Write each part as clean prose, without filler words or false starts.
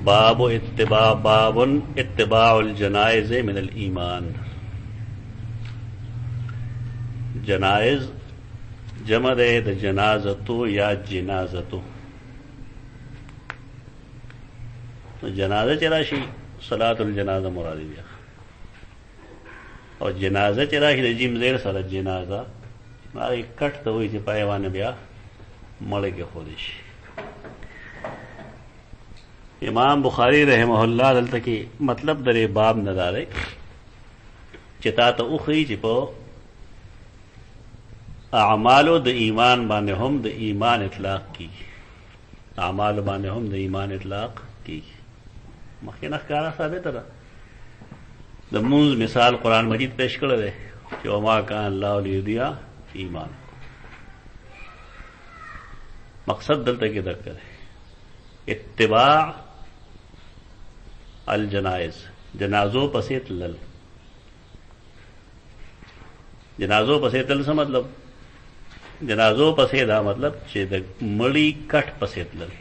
باب اتباع الجنائز من الایمان. جنائز جمع دے د جنازتو یا جنازتو. جنازہ چراشی صلاة الجنازہ مرادی بیا، اور جنازہ چراشی د جیم زیر سره جنازہ ماری کټ ته وی چې پایوانه بیا مړ کې خودش. امام بخاری رحمه الله دلته کې مطلب درې باب نه داري چې تا ته اوخی چې په اعمالو د ایمان باندې هم د ایمان اطلاق کی، اعمال باندې هم د ایمان اطلاق کی. مخکې نه ښکاره ثابت ده. د مونږ مثال قرآن مجید پیش کړی دی چې وما کان الله لیضیع ایمان. مقصد دلته کې درک دی اتباع الجنائز، جنازو پسې تلل. جنازو پسې تلل څه مطلب؟ جنازو پسې دا مطلب چې د مړی کټ پسې تلل.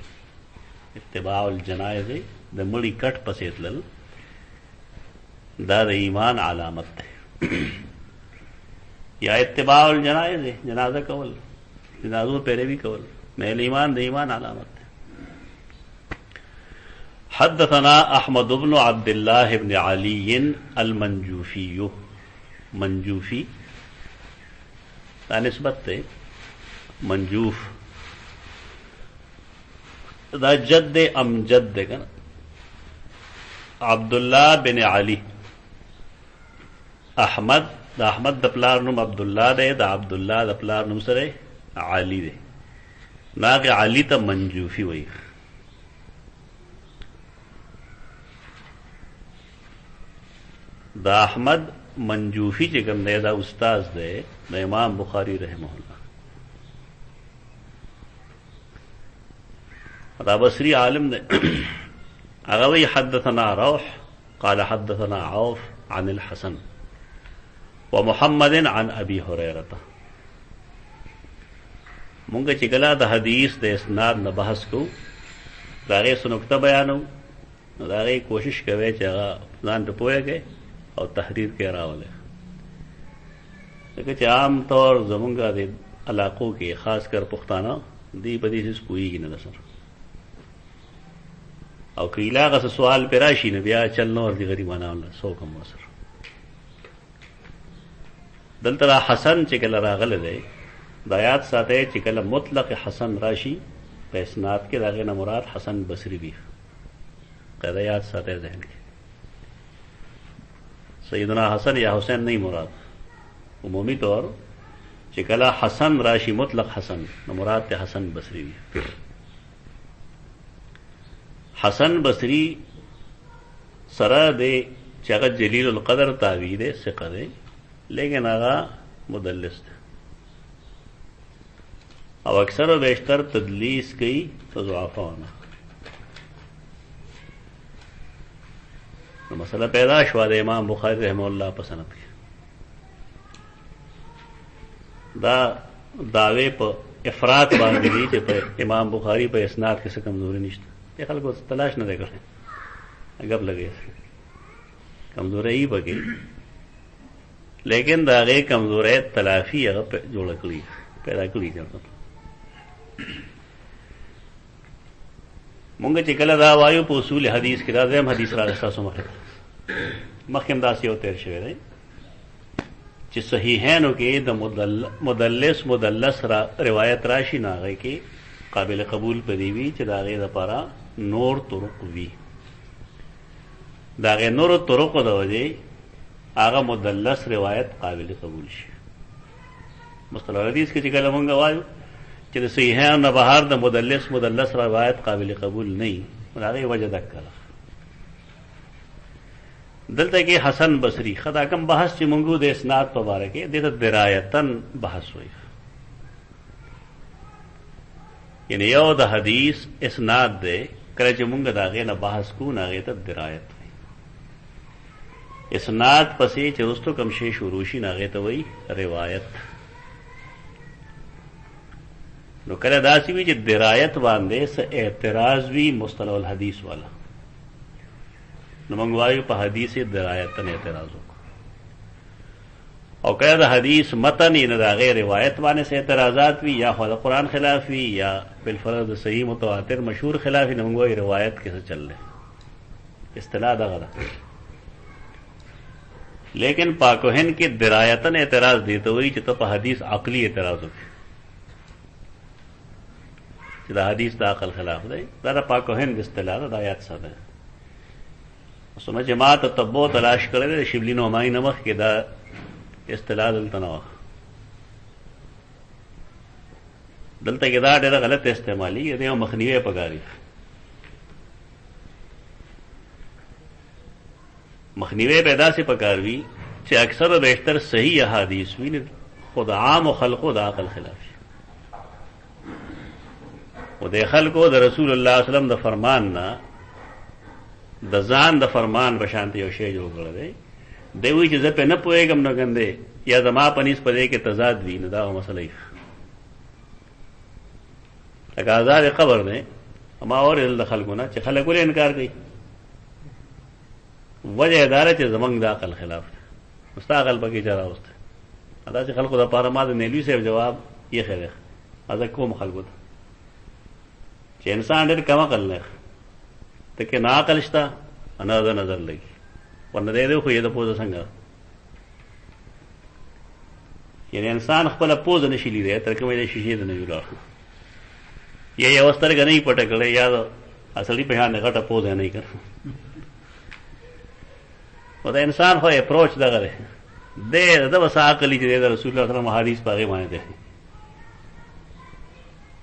اتباع الجنائز د مړی کټ پسې تلل دا د ایمان علامت ده. یا اتباع الجنائز جنازه کول، جنازو پیروي کول مېل ایمان د ایمان علامت ده. حدثنا احمد بن عبد الله بن علي المنجوفي. منجوفي دا نسبت ته منجوف دا جد امجد ده کنه. عبد الله بن علي احمد دا احمد د پلار نوم عبد الله ده، دا عبد الله د پلار نوم سره علي ده. ناګه علي ته منجوفي وایي. دا احمد منجوفی چې کوم دی دا استاد دی د امام بخاری رحمه الله. دا بصری عالم دی. هغه وی حدثنا روح قال حدثنا عوف عن الحسن ومحمد عن ابي هريره. مونږ چې کله د حدیث د اسناد نه بحث کو دا غي سنکته بیانو، دا غي کوشش کوي چې هغه ځان ته پوهیږي او تحریر کې راولې. لکه چې عام طور زمونږ د علاقو کې خاص کر پښتانه دی په دې څه پوهیږي نه سره، او که علاقه څه سوال پر راشي نه بیا چل نور دي غریبانه الله سو کم وسر. دلته حسن چې کله راغله دی د آیات ساته چې کله مطلق حسن راشي په اسناد کې داغه نه مراد حسن بصری دی. قاعده یاد ساته ذهن کې سیدنا حسن یا حسین نہیں مراد. عمومی طور چې کله حسن راشي مطلق حسن نو مراد ته حسن بصری دی. حسن بصری سره دی چې هغه جلیل القدر تابعی دی، ثقه دی، لیکن هغه مدلس دی او اکثر و بیشتر تدلیس کوي ضعفاونه. نو مسئلہ پیدا شوا د امام بخاری رحمه الله په سند کې. دا دعوی په افراط باندې دي چې په امام بخاری په اسناد کې څه کمزوري نشته. یہ خلکو تلاش نه کړي، غب لګي کمزوري یې بګي، لیکن دا غي کمزوري تلافي هغه جوړ کړی پیدا کړی ځکه مونږ چې کله دا وایو په اصول حدیث کې دا زم حدیث را تاسو مخکې داسې یو تیر شوی دی چې صحیحینو کې د مدلس را روایت راشي نه هغه کې قابل قبول پدې وی چې دا غي د لپاره نور طرق وی. دا غي نور طرق د وجه هغه مدلس روایت قابل قبول شي. مصطلح حدیث کې چې کله مونږ وایو چې د صحیحین نه بهر د مدلس روایت قابل قبول نه هغه وجه دکړه. دلته کې حسن بصری خدا کم بحث چې مونږ د اسناد په اړه کې د درایتن بحث وایي. یعنی یو د حدیث اسناد ده کله چې مونږ دا غي نه بحث کو نه غي ته درایت وایي. اسناد پسې چې رستو کم شی شروع شي نه غي ته وایي روایت. نو کله داسې وي چې درایت باندې څه اعتراض وي مصطلح الحدیث والا نو موږ وایو په حدیث درایتن اعتراض وکړو، او کله د حدیث متن یې نه د هغې روایت باندې څه اعتراضات وي یا خو د قرآن خلاف وي یا بالفرض د صحیح متواتر مشهور خلاف وي، نو موږ وایو روایت کې څه چل دی، اصطلاح دغه ده. لیکن پاکوهن کې درایتن اعتراض دی ته وایي چې ته په حدیث عقلي اعتراض وکړي چې دا حدیث د عقل خلاف دی. دا د پاکوهن د اصطلاح ده، دا یاد ساته. اوسمه چې ما تتبع تلاش کړی دی شبلی نعماني نه مخکې دا اصطلاح دلته نه وه، دلته کې دا ډېره غلط استعمالي دی او مخنیوی پکاري. مخنیوی پیدا سے پکار وی چې اکثر و بیشتر صحیح احادیث وی خود عام و خلقو د عقل خلاف و د خلقو د رسول الله صلی الله علیه وسلم د فرمان نه د ځان د فرمان بشانت یو شی جوړ کړی دی. دی وی چې زه په نه پوهېږم نو ګندې یا زما په نسبت پدې کې تضاد وي، نو دا مسله یې لکه عذاب قبر دی. ما اورېدل د خلکو نه چې خلک ولې انکار کوي، وجه یې دا ده چې زمونږ د عقل خلاف دی، نو ستا عقل پکې چا راوستی. داسې خلکو دپاره ما د نیلوي صاحب جواب ایښی دی، زه کوم خلکو ته چې انسان ډېر کم عقل دی، ته کې نه عقل شته نه د نظر لګي، ورنه دی خو یې د پوزه څنګه، یعنې انسان خپله پوزه نشي لیدی تر کومه د شیشې د نه وي ولاړ، یا یوه سترګه نه وي پټه کړی یا د سړي په شان غټه پوزه نه وي کړ. او د انسان خو اپروچ دغه دی، دی د بس عقل چې دی د رسول الله صلی الله علیه وسلم حدیث په هغې باندې دی.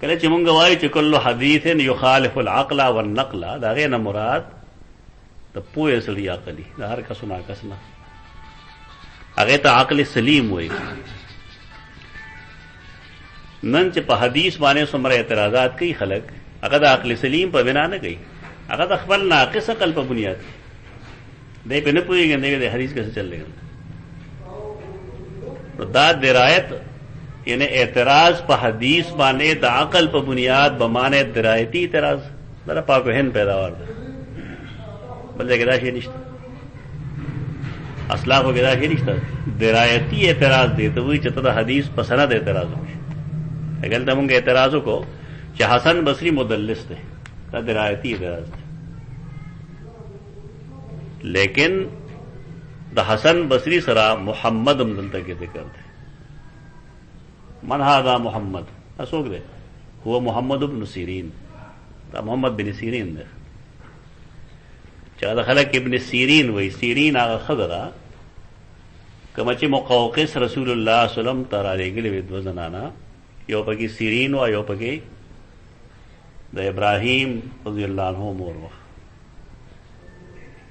کله چې مونږ وایو چې کل حدیث یخالف العقل والنقل، د هغې نه مراد د پوهې سړي عقلي، د هر کس و ناکس نه، هغې ته عقل سلیم وایي. نن چې په حدیث باندې څومره اعتراضات کوي خلک، هغه د عقل سلیم په بنا نه کوي، هغه د خپل ناقص عقل په بنیاد دی په نه پوهېږي دی د حدیث کیسه چل رہی. نو دا درایت یعنی اعتراض په حدیث باندې د عقل په بنیاد بمانه درایتی اعتراض دا پاکوهن پیداوار ده، بل ځای کې دا شی نشته، اسلافو کې دا شی نشته. درایتی اعتراض دی ته وایي چې ته د حدیث په سند اعتراض وکړي. اگر ته مونږ اعتراض وکړو چې حسن بصري مدلس دی، دا درایتی اعتراض دی. لیکن د حسن بصری سره محمد هم دلته کې ذکر دی. من هذا محمد؟ اسوک دی هو محمد ابن سیرین، دا محمد بن سیرین دی. چې دا خلک ابن سیرین وایي، سیرین هغه ښځه ده کومه چې مقوقس رسول الله صلی الله علیه وسلم ته رالیږلې وې دوه زنانه، یو پکې سیرین وه یو پکې د ابراهیم رضی الله عنه مور وه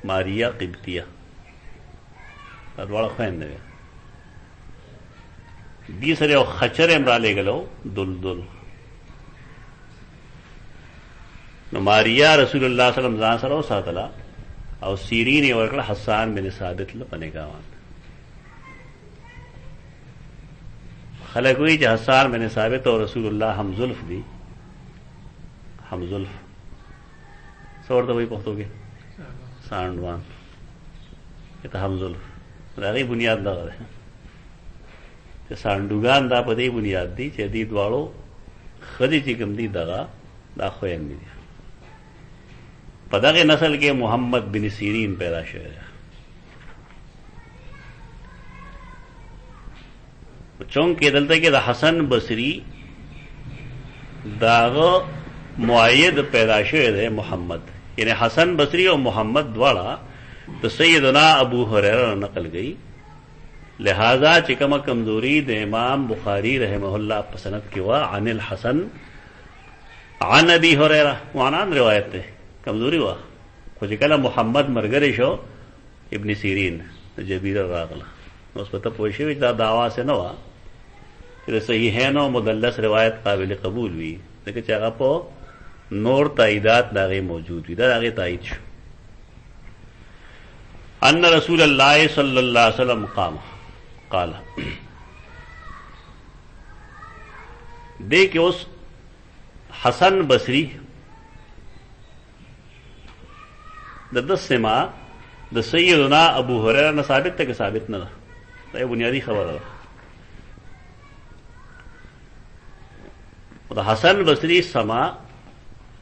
ماریا قبطیه، دا دواړه خویندې وې. دې سره یو خچر هم رالیږلو دلدل. نو ماریا رسول الله صلی الله علیه وسلم ځان سره وساتله او سیرین یې ورکړه حسان بن ثابت له په نکاح باندې. خلک وایي چې حسان بن ثابت او رسول الله همزلف دي. همزلف څه ورته وایي پښتو کې؟ سانډوان. ته همزلف د هغې بنیاد دغه دی چې سانډوګان دا په دې بنیاد دي چې دې دواړو ښځې چې کوم دي دغه دا خویندې دي. په دغې نسل کې محمد بن سیرین پیدا شوی دی. چونکې دلته کې د حسن بصري د هغه معید پیدا شوی دی محمد، یعنی حسن بصری او محمد دواړه د سیدنا ابو هریره نقل گئی. لہذا چې کومه کمزوری د امام بخاری رحمه الله په سند کې وا عن الحسن عن ابي هريره وعنان روایت ده کمزوری وا، خو چې کله محمد مرګري شو ابن سیرین جبیر راغله، نو اوس پته پوه شوي دا دعوا سے نه وا چې صحیحین او مدلس روایت قابل قبول وي، ځکه چې هغه په نور تاییدات د هغې موجود وي، دا د هغې تایید شو. ان رسول الله صلی الله علیه وسلم قال دې کې اوس حسن بصری د سما د سیدنا ابو هريره نه ثابت ته که ثابت نه ده، دا بنیادی خبره ده. د حسن بصری سما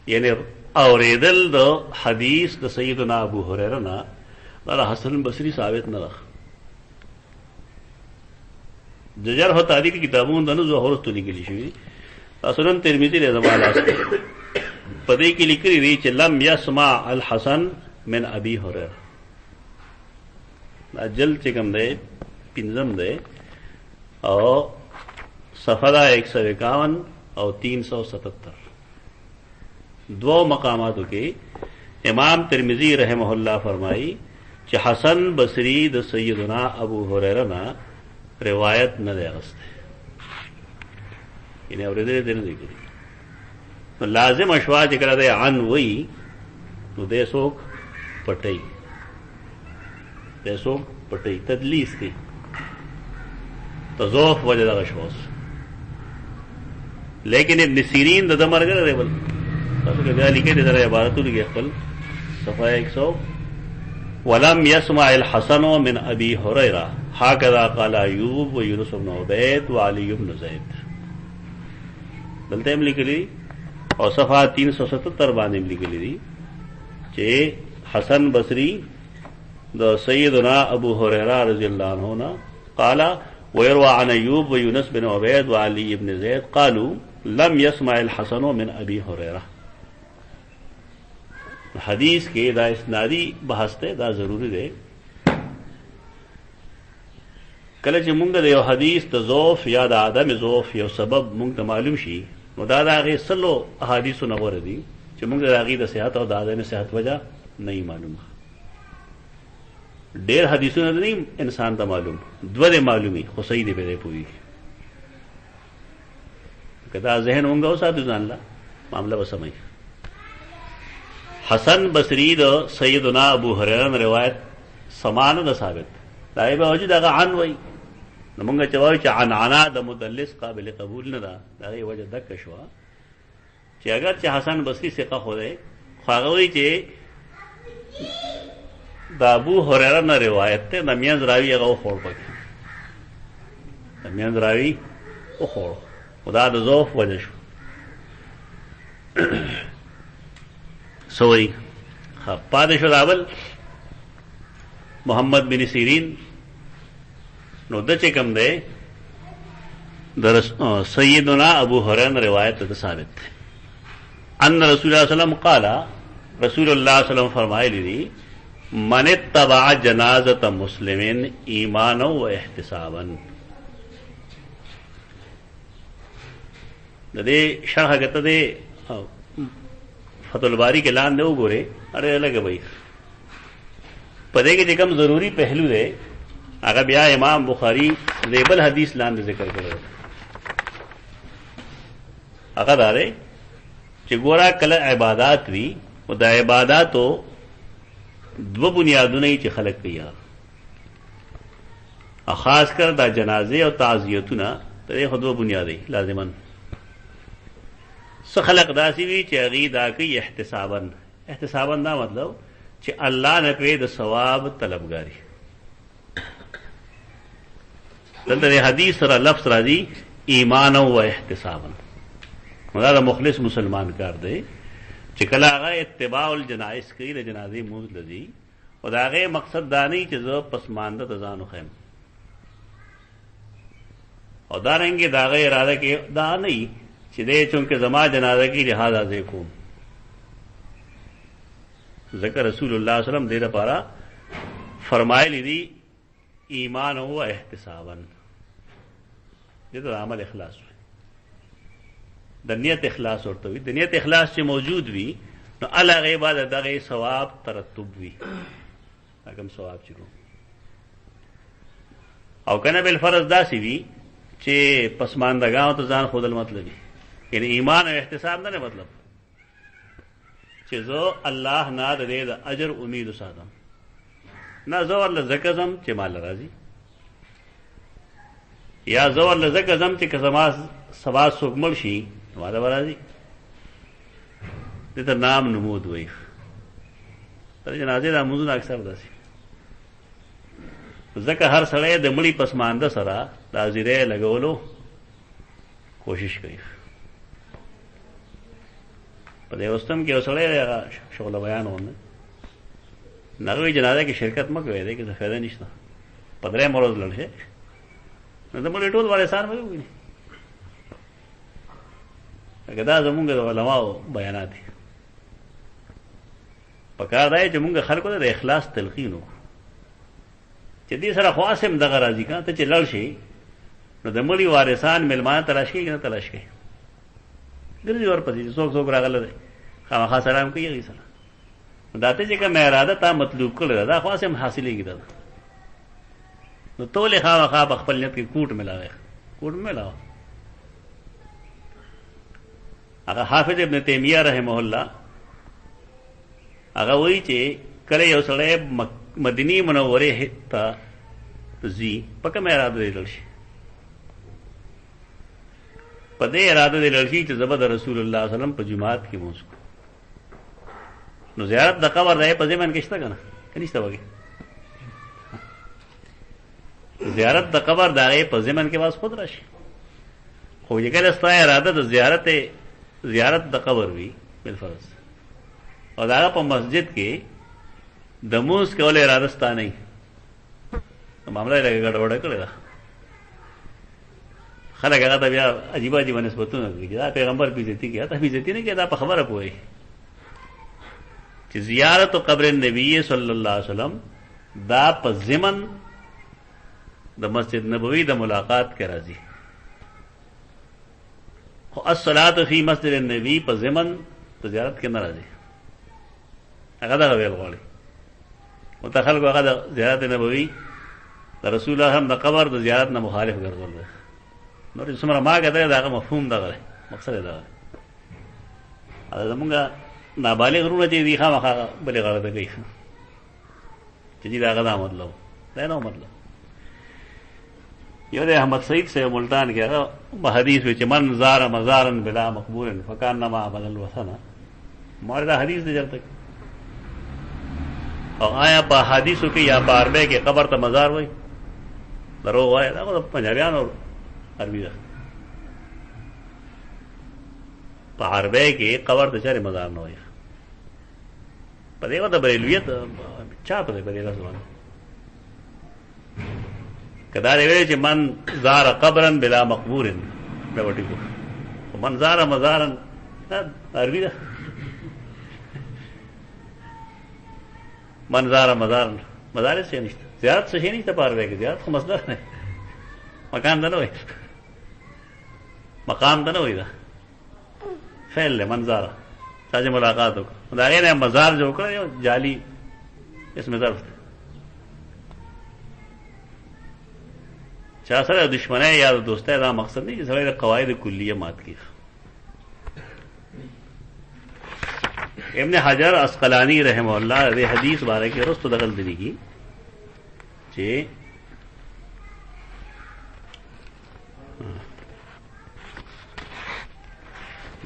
یعنی اوریدل د حدیث د سیدنا ابو هريره نه دا حسن بصری ثابت نه ده. د جرح او تعدیل کتابونو د ظهور ته لیکل شوی، سنن ترمذی له زمانه است پدې کې لیکلي دي چې لم يسمع الحسن من ابي هريره. اجل چې کوم دی پنځم دی او صفحه 151 او 377 دو مقاماتو کې امام ترمذی رحمه الله فرمایي چې حسن بصری د سیدنا ابو هريره نه روایت نه دی غسته، یعنی اورېدل دې نه دي کړی. نو لازم اشوا چې کړه دی عن وی نو دې څوک پټي، دې څوک پټي تدلیس کی تضوف وجه دغه شوس. لیکن ابن سیرین د مرګره دی بل تاسو کې بیا لیکي دغه عبارتونه کې خپل صفحه 100 ولم يسمع الحسن من ابي هريره هكذا قال ايوب ويونس بن عبيد وعلي بن زيد. دلته هم لیکلي او صفحه 377 باندې هم لیکلي دي چې حسن بصری د سیدنا ابو هريره رضی الله عنه قال ويروى عن ايوب ويونس بن عبيد وعلي بن زيد قالوا لم يسمع الحسن من ابي هريره. حدیث کې دا اسنادی بحث ته دا ضروری دی. کله چې مونږ د یو حدیث د ضعف یا د عدم ضعف یو سبب مونږ ته معلوم شي، نو دا د هغې سلو احادیثو نه غوره دي چې مونږ د هغې د صحت او د عدم صحت وجه نه معلومه. ډېر حدیثونه نه انسان ته معلوم، دوه دې معلومي خو صحیح دی پرې پوهېږي. که دا ذهن مونږ وساتو ځان له معامله به سموي. حسن بصری د سیدنا ابو هريره روایت سما نه ده ثابت، دا یې به وجه دغه عن وی. نو مونږ چې وایو چې عنعنه د مدلس قابل قبول نه ده، د هغې وجه دکه شوه چې اگر چې حسن بصری ثقه خو دی خو هغه وایي چې د ابو هريره نه روایت ته د منځ راوي هغه وخوړ، پکې د منځ راوي وخوړ، خو دا د ضعف وجه شو. سوئی پاتې شو دا بل محمد بن سیرین. نو د چې کوم دی د سیدنا ابو هريره روایت ته ثابت دی ان رسول الله صلی الله علیه وسلم قال، رسول الله صلی الله علیه وسلم فرمایلی دي من اتبع جنازه مسلمین ایمانا و احتسابا. د دې شرح کته دی فتح الباری کے لاندې وګورئ، اړه لګه وای پدې کې چې کوم ضروری پہلو دی هغه بیا امام بخاری ریبل حدیث لاندې ذکر کړو. هغه دا دی چې ګورا کله عبادت وی او د عبادتو دو بنیادونه چې خلق کوي، خاص کر دا جنازه او تعزیتونه ته خو دو بنیادی لازمن. څه خلق داسې وي چې هغې دا کوي احتسابا. احتسابا دا مطلب چې الله نه پرې د ثواب طلبګاري. دلته د حدیث سره لفظ راځي ایمانا و احتسابا، دا د مخلص مسلمان کار دی چې کله هغه اتباع الجنائز کوي، د جنازې مونځ لځي او د هغې مقصد دا نه چې زه پسمانده ته ځان وښیم، او دارنګې د هغې اراده کې دا نه چې دی چونکه زما جنازه کې لحاظ ازې کوم. ذکر رسول الله صلی الله علیه وسلم دې لپاره فرمایلی دي ایمان او احتسابا. دې د عمل اخلاص وي، د نیت اخلاص ورته وي. د نیت اخلاص چې موجود وي نو الله غي عبادت دغه ثواب ترتب وي، هغه ثواب چې کوم. او کنه بل فرض داسي وي چې پسماندګانو ته ځان خودل مطلب وي، یعنی ایمان او احتساب نه مطلب چې زه الله نه د دې د اجر امید ساتم، نه زه ورله ځکه ځم چې مال راځي، یا زه ورله ځکه ځم چې که زما سبا څوک مړ شي ماله به راځي. دې ته نام نمود وایي. د جنازې دا لمونځونه اکثر داسې ځکه هر سړی د مړي پسمانده سره دا زیری لګولو کوشش کوي. په دې وستم کې یو سړی شغله بیان ونه نغوی جنازه کې شرکت مه کوئ، دی کې څه فایده نشته. په درېیم ورځ لاړ شئ نو د مړي ټول وارثان به وویني. لکه دا زمونږ د علماو بیانات دي. پکار دا چې مونږ خلکو ته د اخلاص تلقین وکړو چې دې سره خواص هم دغه راځي که ته چې لړ شي نو د مړي وارثان میلمانه تلاش کوي که نه تلاش کوي، ګرځي ورپسې څوک څوک راغلی دی خامخا سلام کوي هغې سره. دا ته چې کومه اراده تا مطلوب کړې ده دا خواص هم حاصلېږي ده نو ټولې خامخا په خپل نیت کې کوټ میلاوی کوټ میلاوه. هغه حافظ ابن تیمیه رحمه الله هغه وایي چې کله یو سړی مدینې منورې ته ځي په کومه اراده دی لاړ شي، په دې اراده دی لاړ شي چې زه به د رسول الله صلی الله علیه وسلم په جماعت کې لمونځ کوم. نو زیارت د قبر دی په ضمن کې شته که نه که نشته وږې زیارت د قبر د هغې په ضمن کې باز خود راشي. خو چې کله ستا اراده د زیارت د قبر وي بالفرض او د هغه په مسجد کې د مونځ کولو اراده ستا نه وي معامله یې لږه ګډوډه کړې ده. خلک هغه ته بیا عجیبه عجیبه نسبتونه کوي چې دا پیغمبر بېعزتي کوي. ته بېعزتي نه کوي، دا په خبره پوهېږي چې زیارت قبر نبی صلی الله علیه وسلم دا په ضمن د مسجد نبوي د ملاقات کې راځي. خو الصلاة فی مسجد النبی په ضمن د زیارت کې نه راځي. هغه دغه ویل غواړي ورته خلکو هغه د زیارت نبوي د رسول الله هم د قبر د زیارت نه مخالف ګرځول دی. نور چې څومره ماګه دی د هغه مفهوم دغه دی، مقصد یې دغه دی. زمونږ نابالغ وروڼه چې دي خامخا بلې غاړه ته کوي چې دي د هغه دا مطلب دا نه مطلب. یو د احمد سعید صاحب ملتان کې هغه حدیث وی چې من زار مزارا بلا مقبول فکانما عبد الوثن. ما دا حدیث دی چرته او آیا په حدیثو کې یا په عربی کې قبر ته مزار وایي؟ دروغ وایي. دا خو پنجابیانو عربي ده. په عربی کې قبر ته چارې مزار نه وایي. په دې وخت د بریلویت چا په دې ورځ باندې کدا دی چې من زار قبرا بلا مقبور دا وټی کو من زار مزارا عربي ده. من زار مزارا مزار څه نشته، زیارت څه نشته په عربی کې. زیارت خو مصدر نه مکان ده نه وایي، مقام ده نه وایي، دا فعل دی. من زار چا چې ملاقات وکړه د هغې نه مزار جوړ کړی یو جعلي اسم ظرف دی. چا سره دشمنی یا دوستی دا مقصد دی چې سړی د قواعد کلیه مات کړي. ابن حجر عسقلانی رحمه الله دې حدیث باره کې رستو دغل دلیږي چې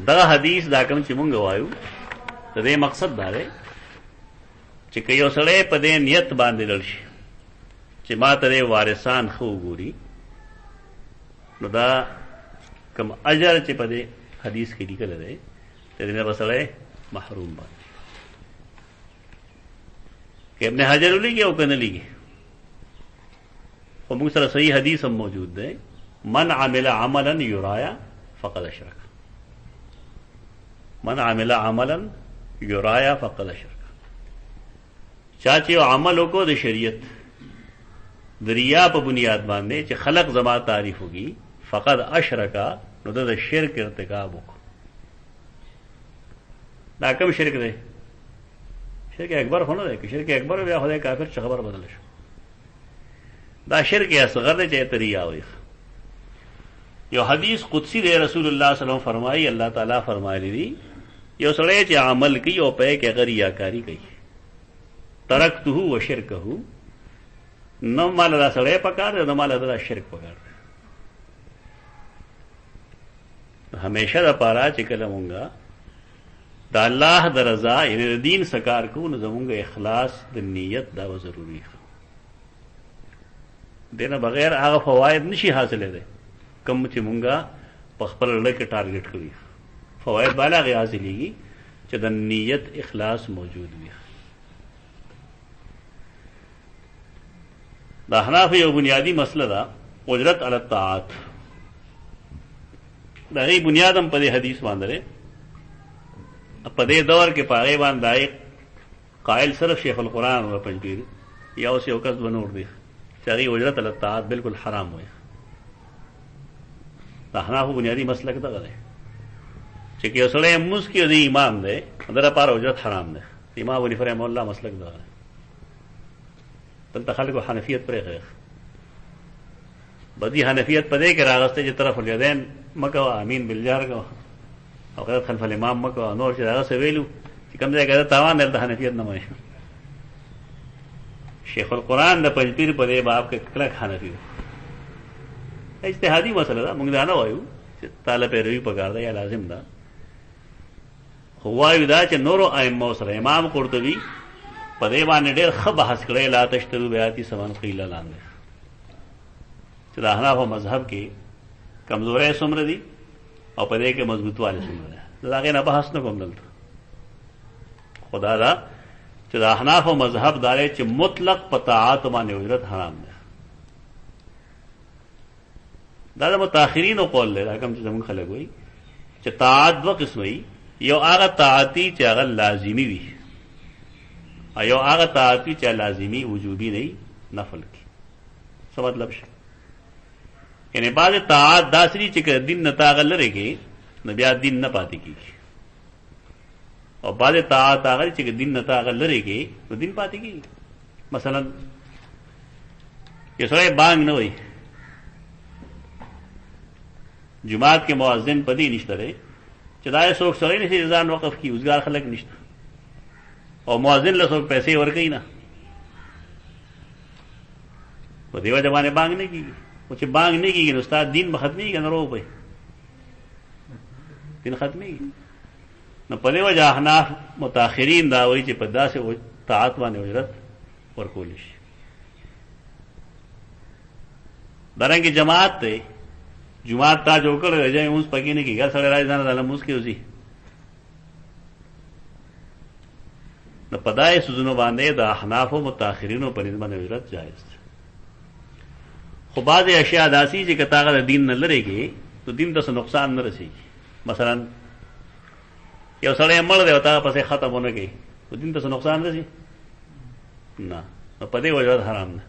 دا حدیث دا کوم چې مونږ وایو د دې مقصد دا دی چې که یو سړی په دې نیت باندې لړ شي چې ما ته وارثان ښه وګوري نو دا کوم اجر چې په دې حدیث کې لیکلی دی د دې نه به سړی محروم باندې. که ابن حجر ولیږي او که نه لیږي خو موږ سره صحیح حدیث هم موجود دی. من عمل عملا یرایا فقد اشرک. من عمل عملا یرایا فقد اشرک. چا چې یو عمل وکړو د شریعت د ریا په بنیاد باندې چې خلق زما تعریف وکړي فقد اشرکا نو د شرک ارتکاب وکړو. دا کوم شرک دی؟ شرک اکبر خو نه دی. که شرک اکبر بیا خدای کافر چې خبر بدل شو. دا شرک اصغر دی چې ته ریا وایي. یو حدیث قدسی دی رسول الله صلی الله علیه وسلم فرمایي الله تعالی فرمایلی دی یو سړی چې عمل کوي او په کې هغه ریاکاري کوي ترکته و شرکه نو مال دا سړی پکار دی نو مال دا شرک پکار دی. همیشه دا پاره چې کله مونږه دا الله د رضا یعنی د دین څخه کار کوو نو زمونږ اخلاص د نیت دا ضروري. دینه بغیر هغه فواید نشي حاصلې ده کوم چې مونږه په خپل لړ کې ټارګټ کړی فواید بالا غي حاصلېږي چې د نیت اخلاص موجود وي. دا احناف یو بنیادی مسله ده اجرت علی الطاعات. دا غي بنیاد هم په دې حدیث باندې په دې دور کې پاره باندې قائل صرف شیخ القرآن او پنځپیر یا اوس یو کس بنور دی چې هغه اجرت علی الطاعات بالکل حرام وي. دا احناف بنیادی مسلک ده غره چې کې اوسړې موږ کې دی امام دی دغه پر اجرت حرام ده. امام ابو حنیفه رحمه الله مسلک ده. دلته خلکو حنفیت پرې غیر بدی حنفیت پدې کې راغسته چې طرف الیدین مکه امین بالجار کو او غیر خلف الامام مکه نور چې هغه سویلو چې کوم ځای کې تاوان دلته حنفیت نه وایي. شیخ القرآن د پنځپیر په دې باب کې کلک حنفی اجتهادي مسله ده موږ نه وایو چې طالب روي پکار ده یا لازم ده خو وایو دا چې نورو ائمه سره امام قرطبي په دې باندې ډېر ښه بحث کړی لا تشترو بیاتی سمن قیل لاندې چې د احناف مذهب کې کمزورۍ څومره دي او په دې کې مضبوطوالی څومره ده. د هغې نه بحث نه کوم دلته. خدا دا چې د احناف مذهب دا دی چې مطلق په طاعات باندې اجرت حرام ده. دا د متأخرینو قول دی. دا کوم چې زموږ خلک وایي چې طاعت دوه قسم وي. یو هغه طاعتي چې هغه لازمي وي او یو هغه طاعتي چې لازمي وجوبي نه نفل کی. څه مطلب شي؟ یعنی بعض طاعت داسري چې دین نه تاغ لري کې نو بیا دین نه پاتې کیږي او بعض طاعت هغه چې دین نه تاغ لري کې نو دین پاتې کیږي. مثلا یو سړی بانګ نه وي جمعات کې مؤذن پدې نشته لري چې دا یې څوک سړی نشي ځان وقف کی اوسګار خلک نشته او مؤذن له څوک پیسې ورکوي نه په دې وجه باندې بانګ نه کیږي. او چې بانګ نه کیږي نو استاد دین به ختمېږي که نه رو پی دین ختمېږي. نو په دې وجه احناف متأخرین دا وایي چې په داسې طاعت باندې اجرت ورکولی شي. دارنګې جماعت دی جماعت تا جوړ کړی دی ځای مونځ پکې نه کېږي هر سړی راځي ځان له لمونځ کې وځي نو په داسې څیزونو باندې د احنافو متأخرینو په نسبت باندې اجرت جایز دی. خو بعضې اشیاء داسې چې که تا هغه د دین نه لرې کړې نو دین ته څه نقصان نه رسېږي. مثلا یو سړی مړ دی او تا پسې ختم ونه کوي نو دین ته څه نقصان رسي نه. نو په دې وجه حرام ده.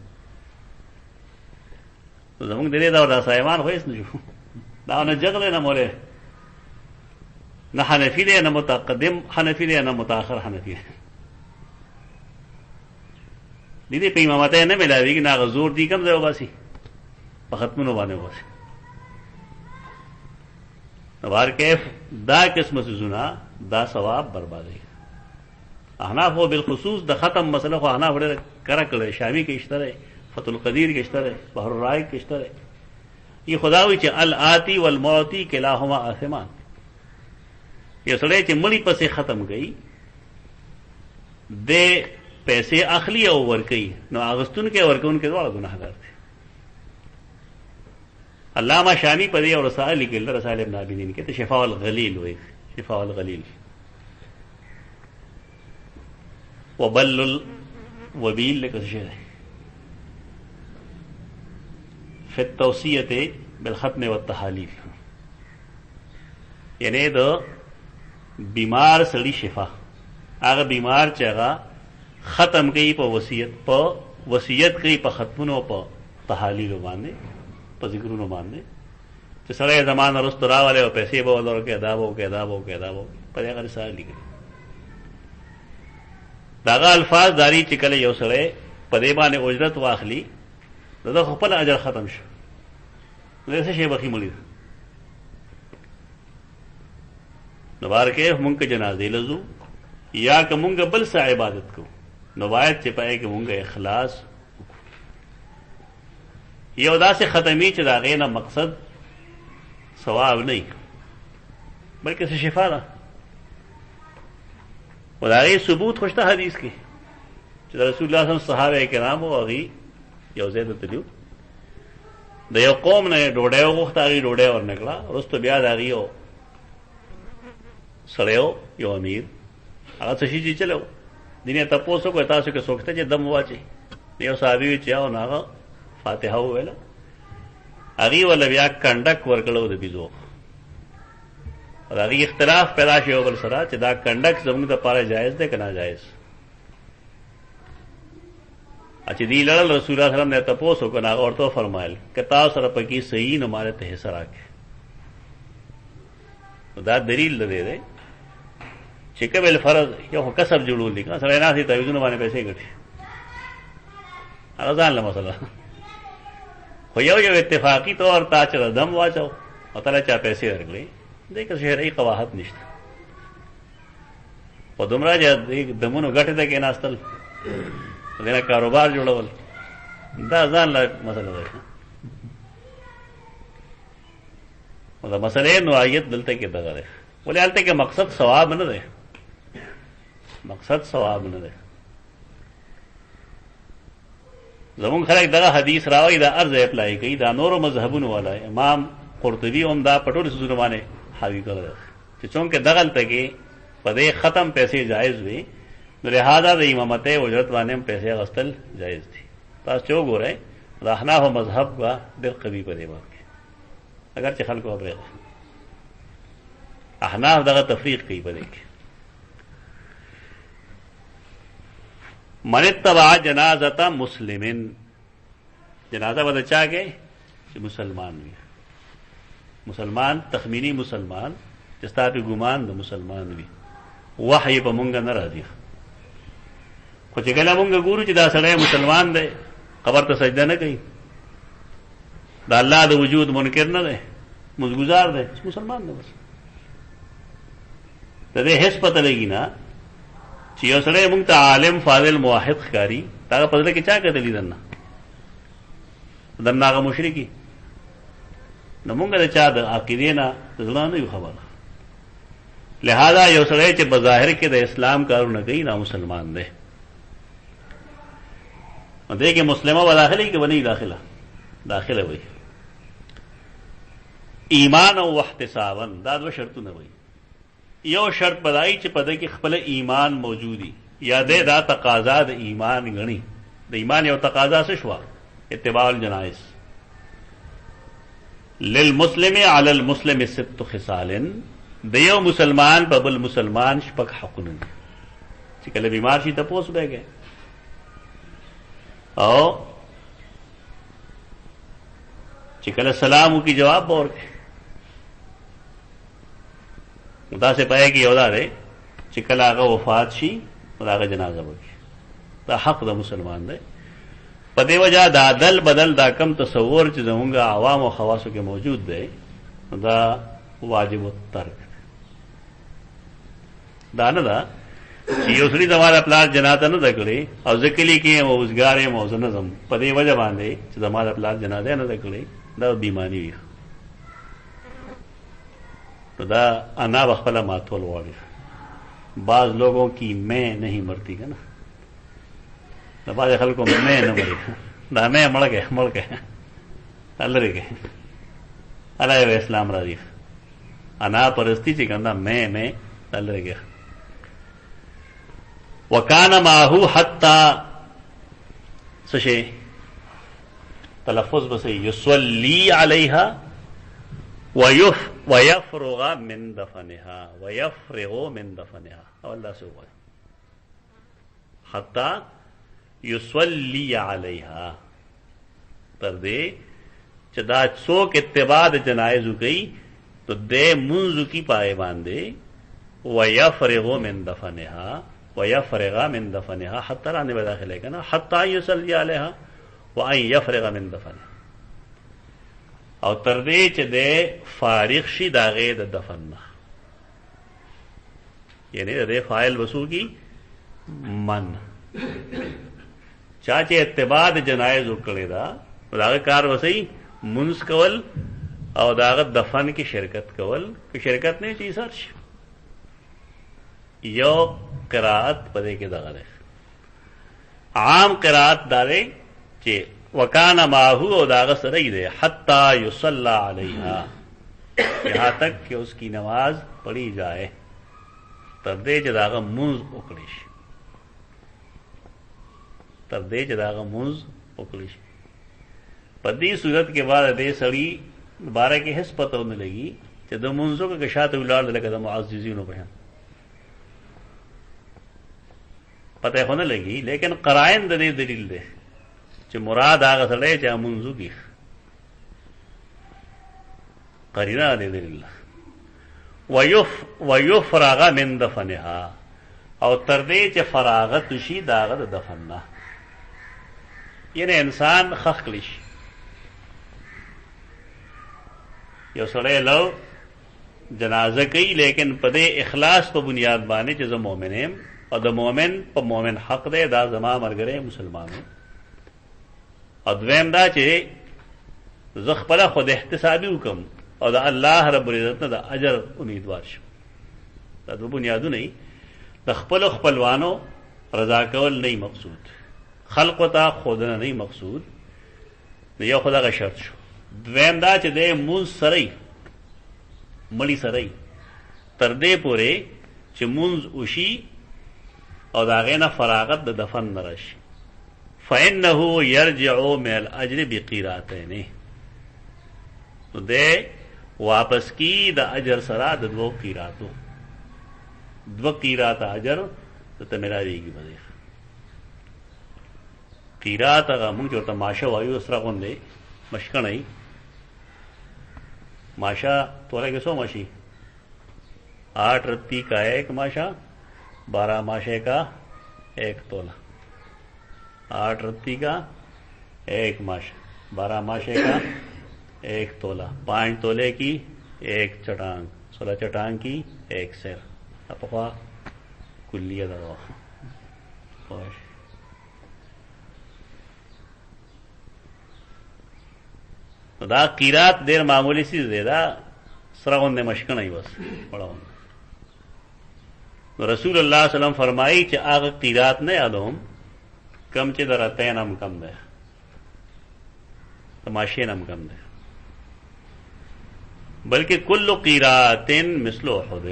نو زمونږ د دې دور دا صایمان خو هېڅ نه شو دا نه جغ دی نه مولی نه حنفي دی نه متقدم حنفي دی نه متأخر حنفي دی. د دې په امامتۍ نه میلاوېږي نه هغه زور دي کوم ځای وباسي په ختمونو باندې وباسي. نو بهرکیف دا قسمه څیزونه دا ثواب بربادوي. احناف خو بالخصوص د ختم مسله خو احناف ډېره کره کړې شامي کې شته دی فتح القدیر کې شته دی بحر الرائق کې شته دی. یہ خدا وی چې الآتی والمعطی کلاهما آثمان. یو سړی چې مړی پسې ختم گئی د پیسې اخلي او ورکوي نو اغستون کې ورکون کې دواړه ګناهګار دي. علامہ شامی په دې او رسائل لیکل رسائل ابن عابدین کې ته شفاء الغلیل وایي شفاء الغلیل وبل الوبیل لکه څه دی فی التوصیة بالختم والتحالیل. یعنی د بیمار سړي شفا هغه بیمار چې هغه ختم کوي په وصیت کوي په ختمونو په تحالیلو باندې په ذکرونو باندې چې سړی زمانه رستو راوالی او پیسې به ول ورکړي ادا به وکړي ادا به وکړي ادا به وکړي په دې هغه رساله لیکلي. د هغه الفاظ داري چې کله یو سړی په دې باندې اجرت واخلي نو د خپل اجر ختم شو نو څه شی بخي مړي. نو بهرکیف مونږ که جنازې لزو یا که مونږ بل څه عبادت کوو نو باید چې پای کې مونږ اخلاص یو داسې ختمي چې د هغې نه مقصد ثواب نه وي بلکې څه شفا ده. و د هغې ثبوت خو شته حدیث کې چې د رسول الله صلی الله علیه وسلم صحابه کرامو هغې یو ځای ته تللي د یو قوم نه ډوډۍ وغوښته، هغې ډوډۍ ورنکړه. وروسته بیا د هغې یو سړی یو امیر هغه څه شي چې چلو دینه تپوس وکړه تاسو کې څوک شته چې دم واچي. یو صحابي وي چې یو نه هغه فاتحه وویله، هغې وله بیا کنډک ورکړو د بیزو. د هغې اختلاف پیدا شي یو بل سره چې دا کنډک زموږ دپاره جایز دی که ناجایز. چې دی لړل رسول الله سلم نه تپوس وکړه، هغه ورته وفرمایل که تاسو سره پکې صحیح نو مالې ته حصه راکړې. دا دلیل دی دی چې قبل فرض یو خو کسب جوړول دي که سړی ناستې تعویذونه باندې پیسې ګټي، هغه ځان له مسله. خو یو اتفاقي طور تا چې دم واچو او تله چا پیسې درکړې، دې کې شرعي قباحت نشته. په دومره چې دمونو ګټې ته کېناستل، دینه کاروبار جوړول، دا ځان له مسله ده. دا مسئلې نوعیت دلته کې دغه ده، ولې هلته کې مقصد ثواب نه دی، مقصد ثواب نه دی. زمونږ خلک دغه حدیث راوي دا ارز اپلای کوي، دا نورو مذهبونو والا امام قرطبي هم دا په ټولو څیزونو باندې حاوي کړی دی چې چونکې دغلته کې په دې ختم پیسې جایز وي، نو لہذا د امامتۍ اجرت باندې هم پیسې اخیستل جایز دي. تاسو چې وګورئ د احنافو مذهب به ډېر قوي په دې باب کې، اگر چې خلکو خبرې احناف دغه تفریق کوي په دې کې. من اتبع جنازه مسلمن، جنازه به د چا کې چې مسلمان وي، مسلمان تخمینی مسلمان چې ستا پې ګمان د مسلمان وي. وحی په مونږ نه راځي، خو چې کله مونږ ګورو چې دا سړی مسلمان دی، قبر ته سجده نه کوي، د الله د وجود منکر نه دی، مزګزار دی، مسلمان دی. بس د دې هیڅ پته لګي نه چې یو سړی مونږ ته عالم فاضل موحد ښکاري، دا هغه په زړه کې چا کتلي دننه هغه مشرکي. نو مونږ د چا د عقیدې نه د زړه نه یو خبره. لہذا یو سړی چې بظاهر کې د اسلام کارونه کوي دا مسلمان دی. نو دې کې مسلمه به داخلي کې به نه داخله، داخله وي. ایمان او احتسابا دا دوه شرطونه وي. یو شرط بدای چې په دې کې خپل ایمان موجودي، یا دې دا تقاضا د ایمان غني. د ایمان یو تقاضا څه شو؟ اتباع الجنائز. للمسلم علی المسلم ست خصال، د یو مسلمان په بل مسلمان شپږ حقونه دي. چې کله بیمار شي تپوس به کوي او چې کله سلام وکړي جواب به ورکړي. دا سے پائے کہ یودا رہے چې کله هغه وفات شي نو هغه جنازه وکړي. دا حق د مسلمان دی. په دې وجه دا عدل بدل دا کم تصور چې زمونږ عوام او خواصو کې موجود دی، دا واجب الترک. دا نه ده چې یو سړي زما د پلار جنازه نه ده کړې او زه کلي کې یم او اوزګار یم او زه نه ځم، په دې وجه باندې چې زما د پلار جنازه نه ده کړې، دا بیماني وي. تو دا انا بخلا ماتول والی. بعض لوگوں کی میں نہیں مرتی ہے نا، بعض خلقوں میں نہ مری، دا میں مڑ گئے اللہ رے گئے اللہ اسلام راضی. انا پرستی چی کہنا میں اللہ رے گیا. وکان ماہو حتی سشے تلفظ بسی یسولی علیہا ویفرغ من دفنها ویفرغ من دفنها او اللہ سے ہوا حتی یسولی علیہا تر دے چدا څوک اتباع جنائز گئی تو دے منذ کی پائے باندھے ویفرغ من دفنها ویفرغ من دفنها حتی رانے میں داخل ہے نا حتی یسولی علیہا وان یفرغ من دفنها او تر دې چې د فارغ شي د هغې د دفن نه، یعنی د دې فاعل وسو کی من چا چې اتباع د جنایز وکړې ده نو د هغه کار وسئ منځ کول او د هغه دفن کې شرکت کول. که شرکت نه چي سر شي یو قرائت په دې کې دغه ده. عام قرائت دا دی چې وکانا ماہو اور داغ سرئی دے حتی یصلی علیہا یہاں تک کہ اس کی نماز پڑھی جائے تردے جداغ منز اکڑیش تردے جداغ منز اکڑیش پدی صورت کے بعد دے سڑی بارہ کی حس پتہ ہونے لگی کہ دو منزوں کا کشات اولاد لگا دا معززینوں پہ پتہ ہونے لگی لیکن قرائن دے دلیل دے چھ مراد آغا سڑے چاہ منزو کی قرینہ دے دلیل ویفرغ من دفنها او تردے چھ فراغت شی داغت دفننا یعنی انسان خخ کلیش یو سڑے لو جنازہ کئی لیکن پدے اخلاص پا بنیاد بانے چھ زم مومنیم اور دا مومن پا مومن حق دے دا زما مرگرے مسلمانوں اور دویم دا چھ زخ پلا خود احتسابی حکم اور دا اللہ رب العزت دا اجر امیدوار شو دا دو بنیادو نہیں دا خپل خپلوانو رضا کول نہیں مقصود خلق تا خودنا نہیں مقصود یو خدا کا شرط شو دویم دا چھ دے منز سرئی مڑی سرئی تردے پورے چھ منز اوشی اور داغینا فراغت دا دفن نرش فإنه يرجع من الأجر بقيراتين تو دے واپس کی دا اجر سرا دا دو قیراتو دو قیرات اجر تو ملاوی گی بدیخ قیرات اگا منگ جو تماشا وایو اسرا کون دے مشکنئی ماشا تولے کے سو ماشی 8 رتی کا 1 ماشا 12 ماشے کا 1 تولا 8 رتی کا 1 ماشا 12 ماشے کا 1 تولا 5 تولے کی 1 چٹانگ 16 چٹانگ کی 1 سیر اپخوا کلیہ دوا دا قیرات دیر معمولی سی دے دا سرغن دے مشکن ای بس بڑا ہوں رسول اللہ صلی اللہ علیہ وسلم فرمائی چھ آغا قیرات نے یادوں کم چھ در اتین ہم کم دے تماشین ہم کم دے بلکہ کل قیرات مثل احد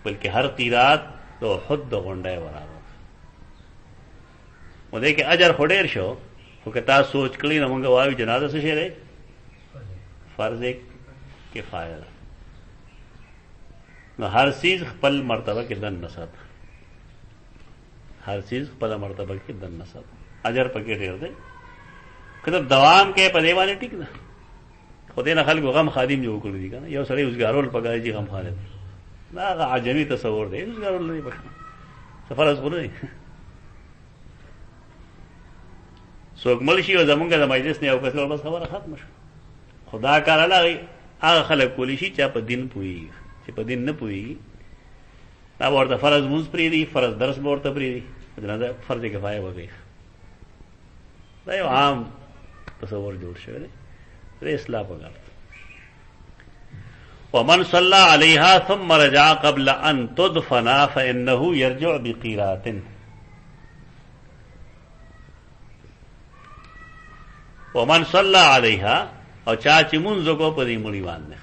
بلکہ ہر قیرات تو احد دا غنڈے برابر وہ دے کہ اجر خودیر شو وکتا سوچ کلی نمونگا واوی جنازہ سے شیرے فرض ایک کفایہ نہ ہر چیز خپل مرتبہ کے دن نصد ہر چیز خپل مرتبہ کے دن نصد اجر پکے ڈیر دے کتب دوام کے پدیوانے ٹھیک نا خودے نہ خلق غم خادم جو کر دی نا یو سڑے اس گارول پکائے جی غم خالد نا عجمی تصور دے اس گارول نہیں پکا سفر از کو نہیں سوک ملشی و زمونگا دا مجلس نے او کسی بس خبر ختم شو خدا کار اللہ آغا خلق کولیشی چا پا دن پوئی چا پا دن نپوئی نا بورتا فرض منز پری دی فرض درس بورتا پری دی جنازہ فرض کفایہ ہو گئی دا یو عام تصور جوڑ شوئے دے اصلاح پا گالت ومن صلی علیہا ثم رجع قبل ان تدفنا فإنه يرجع بقیرات ومن صلی علیہا اور چاچی منزو کو پدی مڑی باندھنے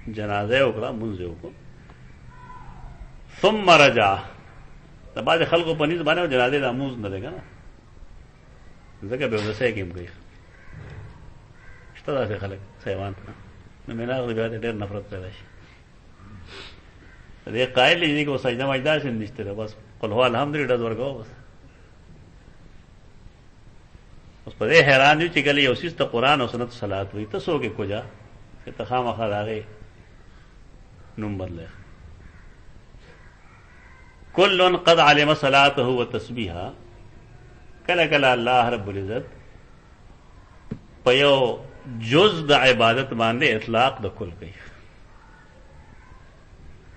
جنازے اکڑا منزو کو ثم رجع تو بعد خلق کو پنیز بانے جنازے دا منز نہ دے گا نا ذکر بے وزسے کیم گئی اشتدا سے خلق سیوان نا میں نا اغلی بیاتے دیر نفرت پیدا شی دے قائل لیجنی کہ وہ سجدہ مجدہ سے نشتے رہے بس قل ہوا الحمدللہ دور گو بس اس پر حیران جو چکلی اسی تا قرآن و سنت صلاة ہوئی تا سو کے کجا کہ تخام اخاد آگے نم بدلے کلن قد علم صلاته و تسبیحا کلا کلا اللہ رب العزت پیو جز دا عبادت باندے اطلاق دا کل کئی